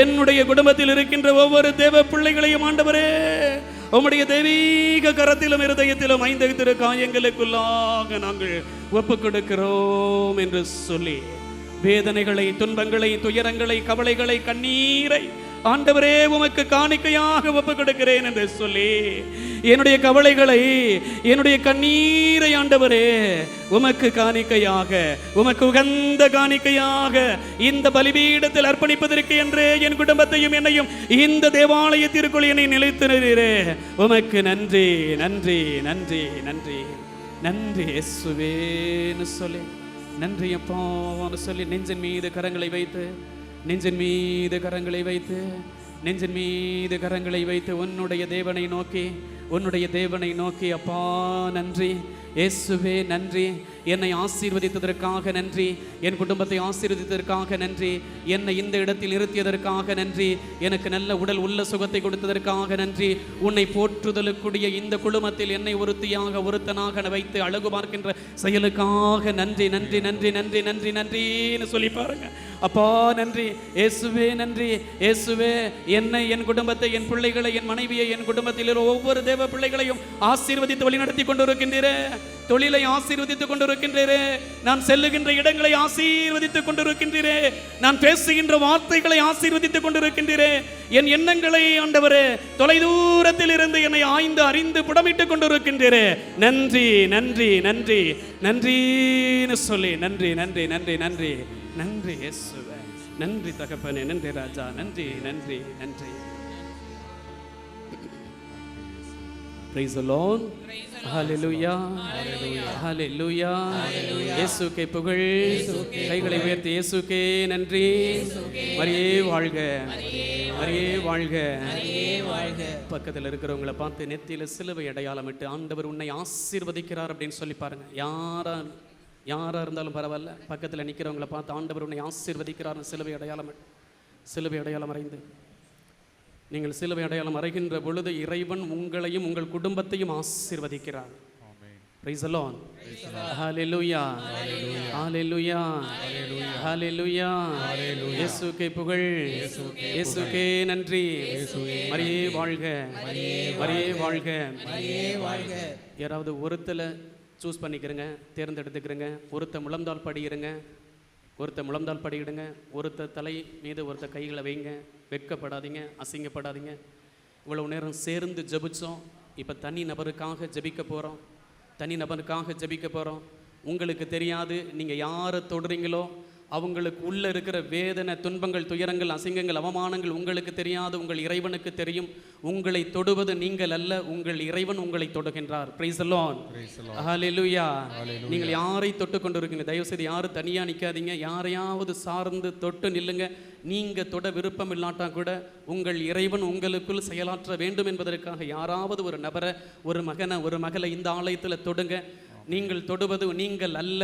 என்னுடைய குடும்பத்தில் இருக்கின்ற ஒவ்வொரு தேவ பிள்ளைகளையும் ஆண்டவரே உம்முடைய தெய்வீக கரத்திலும் இருதயத்திலும் 5 திரு காயங்களுக்குள்ளாக நாங்கள் ஒப்புக் கொடுக்கிறோம் என்று சொல்லி வேதனைகளை, துன்பங்களை, துயரங்களை, கவலைகளை, கண்ணீரை ஆண்டவரே உமக்கு காணிக்கையாக ஒப்பு கொடுக்கிறேன் என்று சொல்லி என்னுடைய கவலைகளை, என்னுடைய கண்ணீரை ஆண்டவரே உமக்கு காணிக்கையாக, உமக்கு உகந்த காணிக்கையாக இந்த பலிபீடத்தில் அர்ப்பணிப்பதற்கு என்று என் குடும்பத்தையும் என்னையும் இந்த தேவாலயத்திற்குள் என்னை நிலைத்தினரே உமக்கு நன்றி, நன்றி, நன்றி, நன்றி, நன்றி இயேசுவேன்னு சொல்லி, நன்றி அப்பான்னு சொல்லி நெஞ்சின் மீது கரங்களை வைத்து, நெஞ்சின் மீது கரங்களை வைத்து, நெஞ்சின் மீது கரங்களை வைத்து உன்னுடைய தேவனை நோக்கி, உன்னுடைய தேவனை நோக்கி, அப்பா நன்றி இயேசுவே நன்றி, என்னை ஆசீர்வதித்ததற்காக நன்றி, என் குடும்பத்தை ஆசீர்வதித்ததற்காக நன்றி, என்னை இந்த இடத்தில் நிறுத்தியதற்காக நன்றி, எனக்கு நல்ல உடல் உள்ள சுகத்தை கொடுத்ததற்காக நன்றி, உன்னை போற்றுதலுக்குரிய இந்த குழுமத்தில் என்னை ஒருத்தியாக ஒருத்தனாக வைத்து அழகு பார்க்கின்ற செயலுக்காக நன்றி, நன்றி, நன்றி, நன்றி, நன்றி, நன்றின்னு சொல்லி பாருங்க. அப்பா நன்றி இயேசுவே, நன்றி இயேசுவே, என்னை, என் குடும்பத்தை, என் பிள்ளைகளை, என் மனைவியை, என் குடும்பத்தில் ஒவ்வொரு தேவ பிள்ளைகளையும் ஆசீர்வதித்து வழிநடத்தி கொண்டிருக்கின்றீரே, தொழிலை ஆசீர்வதித்துக் கொண்டிருக்கின்றீரே, நான் செல்லுகின்ற இடங்களை ஆசீர்வதித்துக் கொண்டிருக்கின்றீரே, நான் பேசுகின்ற வார்த்தைகளை ஆசீர்வதித்துக் கொண்டிருக்கின்றீரே, என் எண்ணங்களை ஆண்டவரே தொலைதூரத்தில் இருந்து என்னை ஆய்ந்து அறிந்து புடமிட்டுக் கொண்டிருக்கின்றீரே, நன்றி, நன்றி, நன்றி, நன்றின்னு சொல்லி, நன்றி, நன்றி, நன்றி, நன்றி, நன்றி இயேசுவே, நன்றி தகப்பனே, நன்றி ராஜா, நன்றி, நன்றி, நன்றி. Praise the Lord. Hallelujah. Hallelujah. இயேசுவுக்கே புகழ். கைகளை உயர்த்தி இயேசுவுக்கே நன்றி. மரியே வாழ்க, மரியே வாழ்க. பக்கத்தில் இருக்கிறவங்களை பார்த்து நெத்தியில சிலுவை அடையாளமிட்டு ஆண்டவர் உன்னை ஆசீர்வதிக்கிறார் அப்படின்னு சொல்லி பாருங்க. யாரா இருந்தாலும் பரவாயில்ல, பக்கத்தில் நிற்கிறவங்களை பார்த்து ஆண்டவர் உன்னை ஆசீர்வதிக்கிறார் சிலுவை அடையாளம், சிலுவை அடையாளம் அறைந்து, நீங்கள் சிலுவை அடையாளம் அறைகின்ற பொழுது இறைவன் உங்களையும் உங்கள் குடும்பத்தையும் ஆசீர்வதிக்கிறார். Praise the Lord. Hallelujah. Hallelujah. Hallelujah. இயேசுவுக்கே புகழ், இயேசுவுக்கே நன்றி. மரியே வாழ்க, மரியே வாழ்க. யாராவது ஒருத்தல சூஸ் பண்ணிக்கிறங்க, தேர்ந்தெடுத்துக்கிறங்க. ஒருத்த முழந்தால் படிக்கிறங்க, ஒருத்த முழந்தால் படிக்கிடுங்க. ஒருத்த தலை மீது ஒருத்த கைகளை வைங்க. வெட்கப்படாதீங்க, அசிங்கப்படாதீங்க. இவ்வளவு நேரம் சேர்ந்து ஜபிச்சோம். இப்போ தனி நபருக்காக ஜபிக்க போகிறோம், தனி நபருக்காக ஜபிக்க போகிறோம். உங்களுக்கு தெரியாது நீங்கள் யாரை தொடுறீங்களோ அவங்களுக்கு உள்ளே இருக்கிற வேதனை, துன்பங்கள், துயரங்கள், அசிங்கங்கள், அவமானங்கள் உங்களுக்கு தெரியாது, உங்கள் இறைவனுக்கு தெரியும். உங்களை தொடுவது நீங்கள் அல்ல, உங்கள் இறைவன் உங்களை தொடுகின்றார். Praise the Lord. Hallelujah. நீங்கள் யாரை தொட்டு கொண்டு இருக்கீங்க? தயவு செய்து யாரும் தனியாக நிற்காதீங்க, யாரையாவது சார்ந்து தொட்டு நில்லுங்க. நீங்கள் தொட விருப்பம் இல்லாட்டா கூட உங்கள் இறைவன் உங்களுக்குள் செயலாற்ற வேண்டும் என்பதற்காக யாராவது ஒரு நபரை, ஒரு மகனை, ஒரு மகளை இந்த ஆலயத்தில் தொடுங்க. நீங்கள் தொடுவது நீங்கள் அல்ல,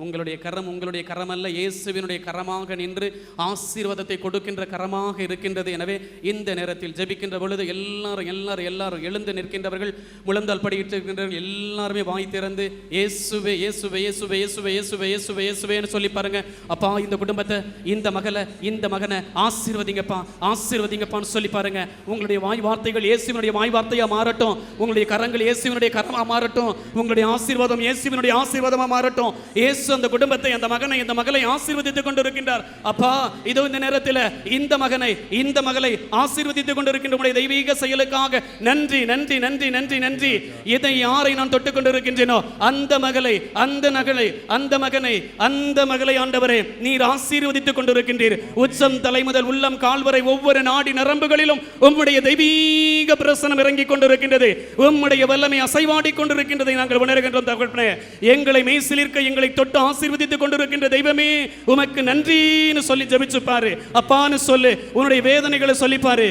உங்களுடைய கரம் உங்களுடைய கரம் அல்ல, இயேசுவினுடைய கரமாக நின்று ஆசீர்வாதத்தை கொடுக்கின்ற கரமாக இருக்கின்றது. எனவே இந்த நேரத்தில் ஜெபிக்கின்ற பொழுது எல்லாரும் எழுந்து நிற்கின்றவர்கள், முழந்தால் படிக்கின்றவர்கள் எல்லாருமே வாய் திறந்து இயேசுவே, இயேசுவே, இயேசுவே, இயேசுவே, இயேசுவே, இயேசுவே, இயேசுவேன்னு சொல்லி பாருங்க. அப்பா இந்த குடும்பத்தை, இந்த மகளை, இந்த மகனை ஆசீர்வதிங்கப்பா, ஆசீர்வதிங்கப்பான்னு சொல்லி பாருங்க. உங்களுடைய வாய் வார்த்தைகள் இயேசுவினுடைய வாய் வார்த்தையா மாறட்டும், உங்களுடைய கரங்கள் இயேசுவினுடைய கரமா மாறட்டும், உங்களுடைய ஆசீர்வாதம் இயேசுவினுடைய ஆசீர்வாதமா மாறட்டும். இயேசு அந்த குடும்பத்தை, அந்த மகனை, இந்த மகளை ஆசீர்வதித்துக் கொண்டிருக்கின்றார். அப்பா இதோ இந்த நேரத்தில் இந்த மகனை, இந்த மகளை ஆசீர்வதித்துக் கொண்டிருக்கின்ற உடைய தெய்வீக செயலுக்காக நன்றி, நன்றி, நன்றி, நன்றி, நன்றி. இதை யாரை நான் தொட்டுக் கொண்டிருக்கின்றேனோ அந்த மகளை, அந்த நகலை, அந்த மகனை, அந்த மகளை ஆண்டவரே நீர் ஆசீர்வதித்துக் கொண்டிருக்கின்றீர். உச்சம் தலை முதல் உள்ளம் கால் வரை ஒவ்வொரு நாடி நரம்புகளிலும் உம்முடைய தெய்வீக பிரசனம் இறங்கிக் கொண்டிருக்கின்றது. உம்முடைய வல்லமை அசைவாடி கொண்டிருக்கின்றதை நாங்கள் உணர்கின்றோம். எங்களை மெய்சிலிர்க்க, எங்களை தொட்டு ஆசீர்வதித்துக் கொண்டிருக்கின்ற தெய்வமே உமக்கு நன்றின்னு சொல்லி ஜெபிச்சு பாரு. அப்பான்னு சொல்லு, உன்னுடைய வேதனைகளை சொல்லி பாரு.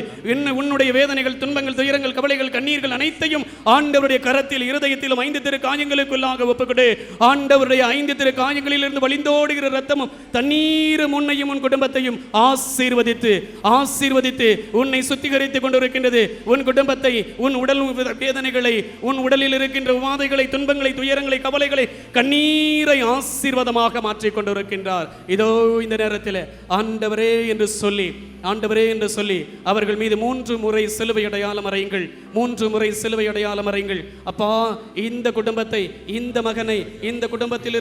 உன்னுடைய வேதனைகள், துன்பங்கள், துயரங்கள், கவலைகள், கண்ணீர்கள் அனைத்தையும் ஆண்டவருடைய கரத்தில், இருதயத்திலும் 5 திரு காயங்களுக்குள்ளாக ஒப்புக்கொடு. ஆண்டவருடைய 5 திரு காயங்களில் இருந்து வழிந்தோடுகிற ரத்தமும் தண்ணீரும் உன்னையும் உன் குடும்பத்தையும் ஆசீர்வதித்து ஆசீர்வதித்து உன்னை சுத்திகரித்துக் கொண்டிருக்கின்றது. உன் குடும்பத்தை, உன் உடல் வேதனைகளை, உன் உடலில் இருக்கின்ற உபாதைகளை, துன்பங்களை, துயரங்களை துயரங்களை, கவலைகளை, கண்ணீரை ஆசீர்வாதமாக மாற்றிக் கொண்டிருக்கின்றார். இதோ இந்த நேரத்தில் ஆண்டவரே என்று சொல்லி, ஆண்டவரே என்று சொல்லி அவர்கள் மீது 3 முறை சிலுவை அடையாளம் அறையுங்கள். 3 முறை சிலுவை அடையாளம் அறையுங்கள். அப்பா, இந்த குடும்பத்தை, இந்த மகனை, இந்த குடும்பத்தில்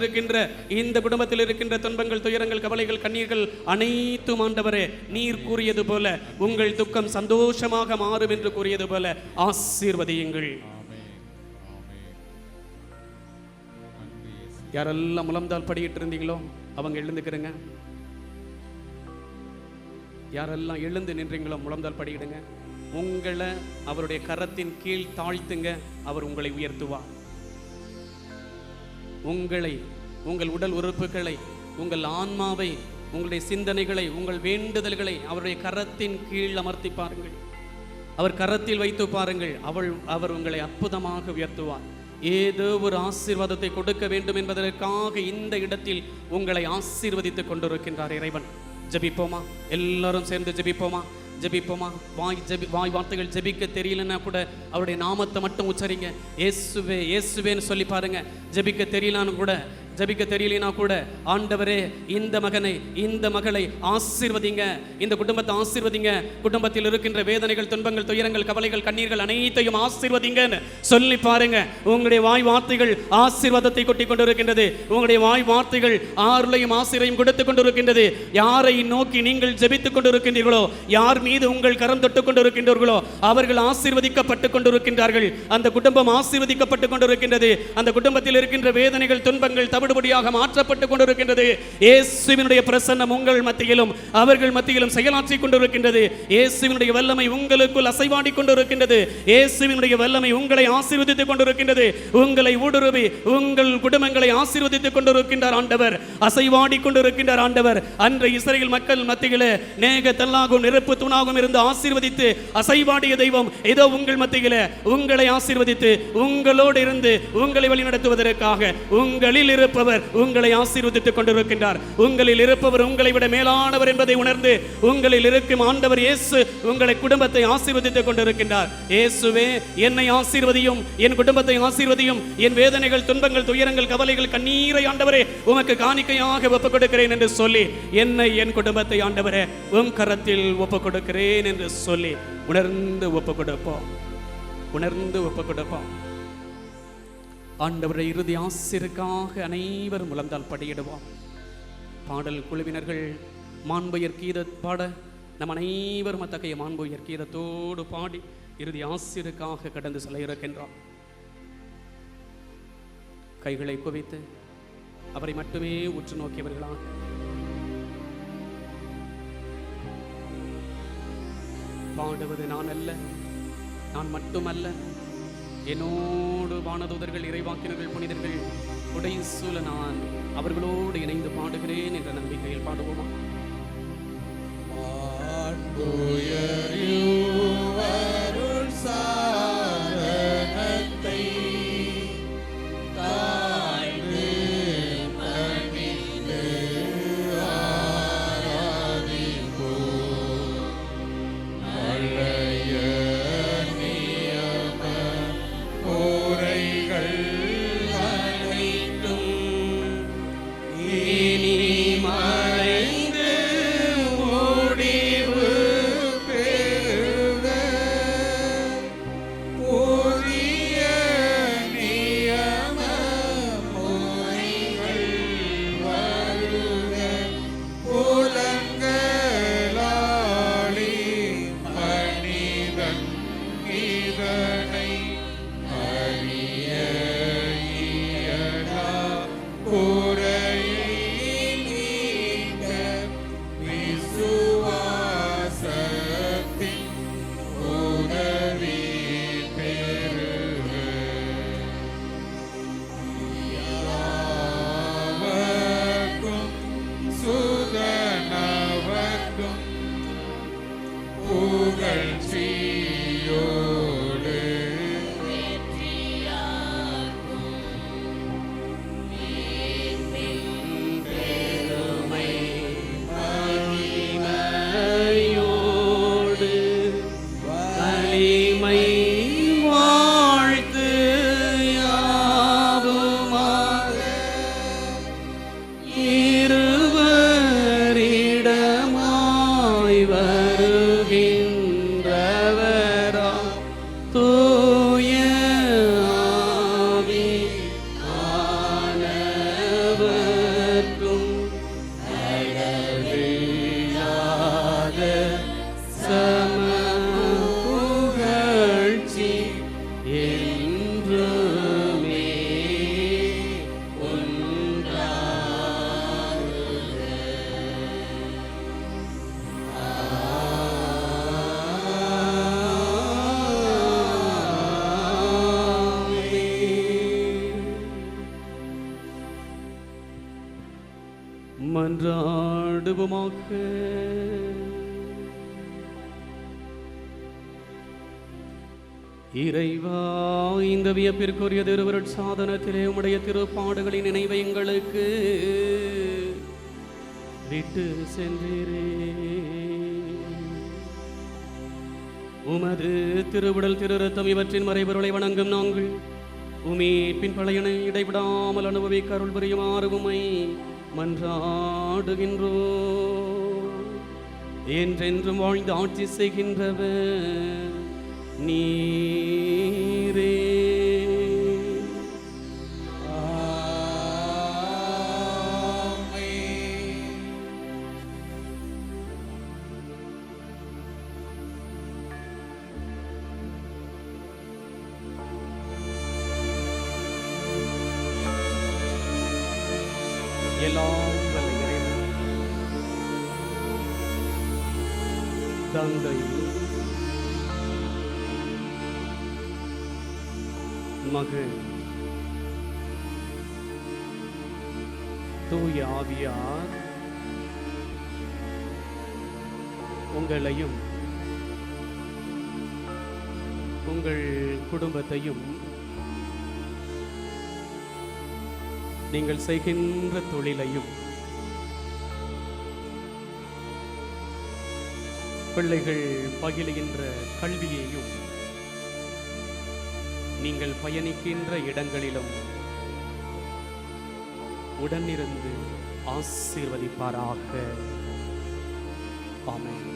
இருக்கின்ற துன்பங்கள், துயரங்கள், கவலைகள், கண்ணீர்கள் அனைத்தும் ஆண்டவரே நீர் கூறியது போல உங்கள் துக்கம் சந்தோஷமாக மாறும் என்று கூறியது போல ஆசீர்வதியுங்கள். யாரெல்லாம் முழந்தால் படியிட்டு இருந்தீங்களோ அவங்க எழுந்துக்கிறங்க. யாரெல்லாம் எழுந்து நின்றீங்களோ முழந்தால் படியிடுங்க. உங்களை அவருடைய கரத்தின் கீழ் தாழ்த்துங்க. அவர் உங்களை உயர்த்துவார். உங்களை, உங்கள் உடல் உறுப்புகளை, உங்கள் ஆன்மாவை, உங்களுடைய சிந்தனைகளை, உங்கள் வேண்டுதல்களை அவருடைய கரத்தின் கீழ் அமர்த்தி பாருங்கள். அவர் கரத்தில் வைத்து பாருங்கள். அவர் உங்களை அற்புதமாக உயர்த்துவார். ஏதோ ஒரு ஆசீர்வாதத்தை கொடுக்க வேண்டும் என்பதற்காக இந்த இடத்தில் உங்களை ஆசீர்வதித்துக் கொண்டிருக்கின்றார் இறைவன். ஜெபிப்போமா? எல்லாரும் சேர்ந்து ஜெபிப்போமா? வாய் வார்த்தைகள் ஜெபிக்க தெரியலன்னா கூட அவருடைய நாமத்தை மட்டும் உச்சரிங்க. இயேசுவே இயேசுவேன்னு சொல்லி பாருங்க. ஜெபிக்க தெரியலனா கூட ஆண்டவரே இந்த மகனை, இந்த மகளை ஆசீர்வதிங்க, இந்த குடும்பத்தை ஆசீர்வதிங்க, குடும்பத்தில் இருக்கின்ற வேதனைகள், துன்பங்கள், துயரங்கள், கவலைகள், கண்ணீர்கள் அனைத்தையும் ஆசீர்வதிங்கன்னு சொல்லி பாருங்க. உங்களுடைய வாய் வார்த்தைகள் ஆசீர்வாதத்தை கொட்டி கொண்டிருக்கின்றது. உங்களுடைய வாய் வார்த்தைகள் ஆறுலையும் ஆசீர்வையும் கொடுத்து கொண்டிருக்கின்றது. யாரை நோக்கி நீங்கள் ஜெபித்துக் கொண்டிருக்கின்றீர்களோ, யார் மீது உங்கள் கரம் தொட்டுக் கொண்டிருக்கின்றீர்களோ அவர்கள் ஆசீர்வதிக்கப்பட்டுக் கொண்டிருக்கின்றார்கள். அந்த குடும்பம் ஆசீர்வதிக்கப்பட்டுக் கொண்டிருக்கின்றது. அந்த குடும்பத்தில் இருக்கின்ற வேதனைகள், துன்பங்கள் தவிடுபடியாக மாற்றப்பட்டுக் கொண்டிருக்கின்றது. இயேசுவினுடைய பிரசன்னம் உங்கள் மத்தியிலும் அவர்கள் மத்தியிலும் செயலாற்றிக் கொண்டிருக்கின்றது. இயேசுவினுடைய வல்லமை உங்களுக்குள் அசைவாடி கொண்டிருக்கின்றது. இயேசுவினுடைய வல்லமை உங்களை ஆசீர்வதித்துக் கொண்டிருக்கின்றது. உங்களை ஊடுருவி உங்கள் குடும்பங்களை ஆசீர்வதித்துக் கொண்டிருக்கின்றார் ஆண்டவர். அசைவாடி கொண்டிருக்கின்றார் ஆண்டவர். அன்று இஸ்ரவேல் மக்கள் மத்தியிலே நேக தல்லாகும் நெருப்பு தூணாகும் இருந்து ஆசீர்வதித்து அசைவாடிய தெய்வம் இதோ உங்கள் மத்தியிலே உங்களை ஆசீர்வதித்து உங்களோடு இருந்து உங்களை வழிநடத்துவதற்காக உங்களில் இருப்பவர் உங்களை ஆசீர்வதித்துக் கொண்டிருக்கின்றார். உங்களில் இருப்பவர் உங்களை விட மேலானவர் என்பதை உணர்ந்து உங்களில் இருக்கும் ஆண்டவர் இயேசு உங்களை குடும்பத்தை ஆசீர்வதித்துக் கொண்டிருக்கின்றார். இயேசுவே, என்னை ஆசீர்வதியும், என் குடும்பத்தை ஆசீர்வதியும், என் வேதனைகள், துன்பங்கள், துயரங்கள், கவலைகள், கண்ணீரை ஆண்டவரே உமக்கு காணிக்கையாக ஒப்புக் கொடுக்கிறேன் என்று சொல்லி, என்னை, என் குடும்பத்தை ஆண்டவரே உம் கரத்தில் ஒப்புக் கொடுக்கிறேன் என்று சொல்லி உணர்ந்து ஒப்புக் கொடுப்போம். ஆண்டவருடைய இறுதி ஆசிருக்காக அனைவரும் முழந்தால் படியிடுவோம். பாடல் குழுவினர்கள் மாண்புயர் கீத பாட நம் அனைவரும் அத்தகைய மாண்புயர் கீதத்தோடு பாடி இறுதி ஆசிருக்காக கடந்து செல்ல இருக்கின்றோம். கைகளை குவித்து அவரை மட்டுமே உற்று நோக்கியவர்களாக பாடுவது நான் அல்ல, நான் மட்டுமல்ல, என்னோடு வானதூதர்கள், இறைவாக்கினர்கள், புனிதர்கள் உடைசூழ நான் அவர்களோடு இணைந்து பாடுகிறேன் என்ற நம்பிக்கையில் பாடுவோமா? வாழ்த்து யாவுமா வருகின்றவரா தூய ஆவி ஆனவர்க்கும் அளவில்லாத சம புகழ்ச்சி என்றுமே மன்றாடுவோமாக. இறைவா, இந்த வியப்பிற்குரிய திருவருட் சாதனத்திலே உம்முடைய திருப்பாடுகளின் நினைவை எங்களுக்கு விட்டு சென்றீரே. உமது திருவுடல் திரு ரத்தம் இவற்றின் மறைபொருளை வணங்கும் நாங்கள் உமீட்பின் பழையனை இடைவிடாமல் அனுபவிக்க அருள் புரியுமாறு உம்மை மன்றாடுகின்றோ. என்றென்றும் வாழ்ந்து ஆட்சி செய்கின்றவர் நீரே. எல்லாம் வல்ல இறைவன் தந்தை மகன் தூய ஆவியார் உங்களையும் உங்கள் குடும்பத்தையும் நீங்கள் செய்கின்ற தொழிலையும் பிள்ளைகள் பயிலுகின்ற கல்வியையும் நீங்கள் பயணிக்கின்ற இடங்களிலும் உடனிருந்து ஆசீர்வதிப்பாராக. ஆமென்.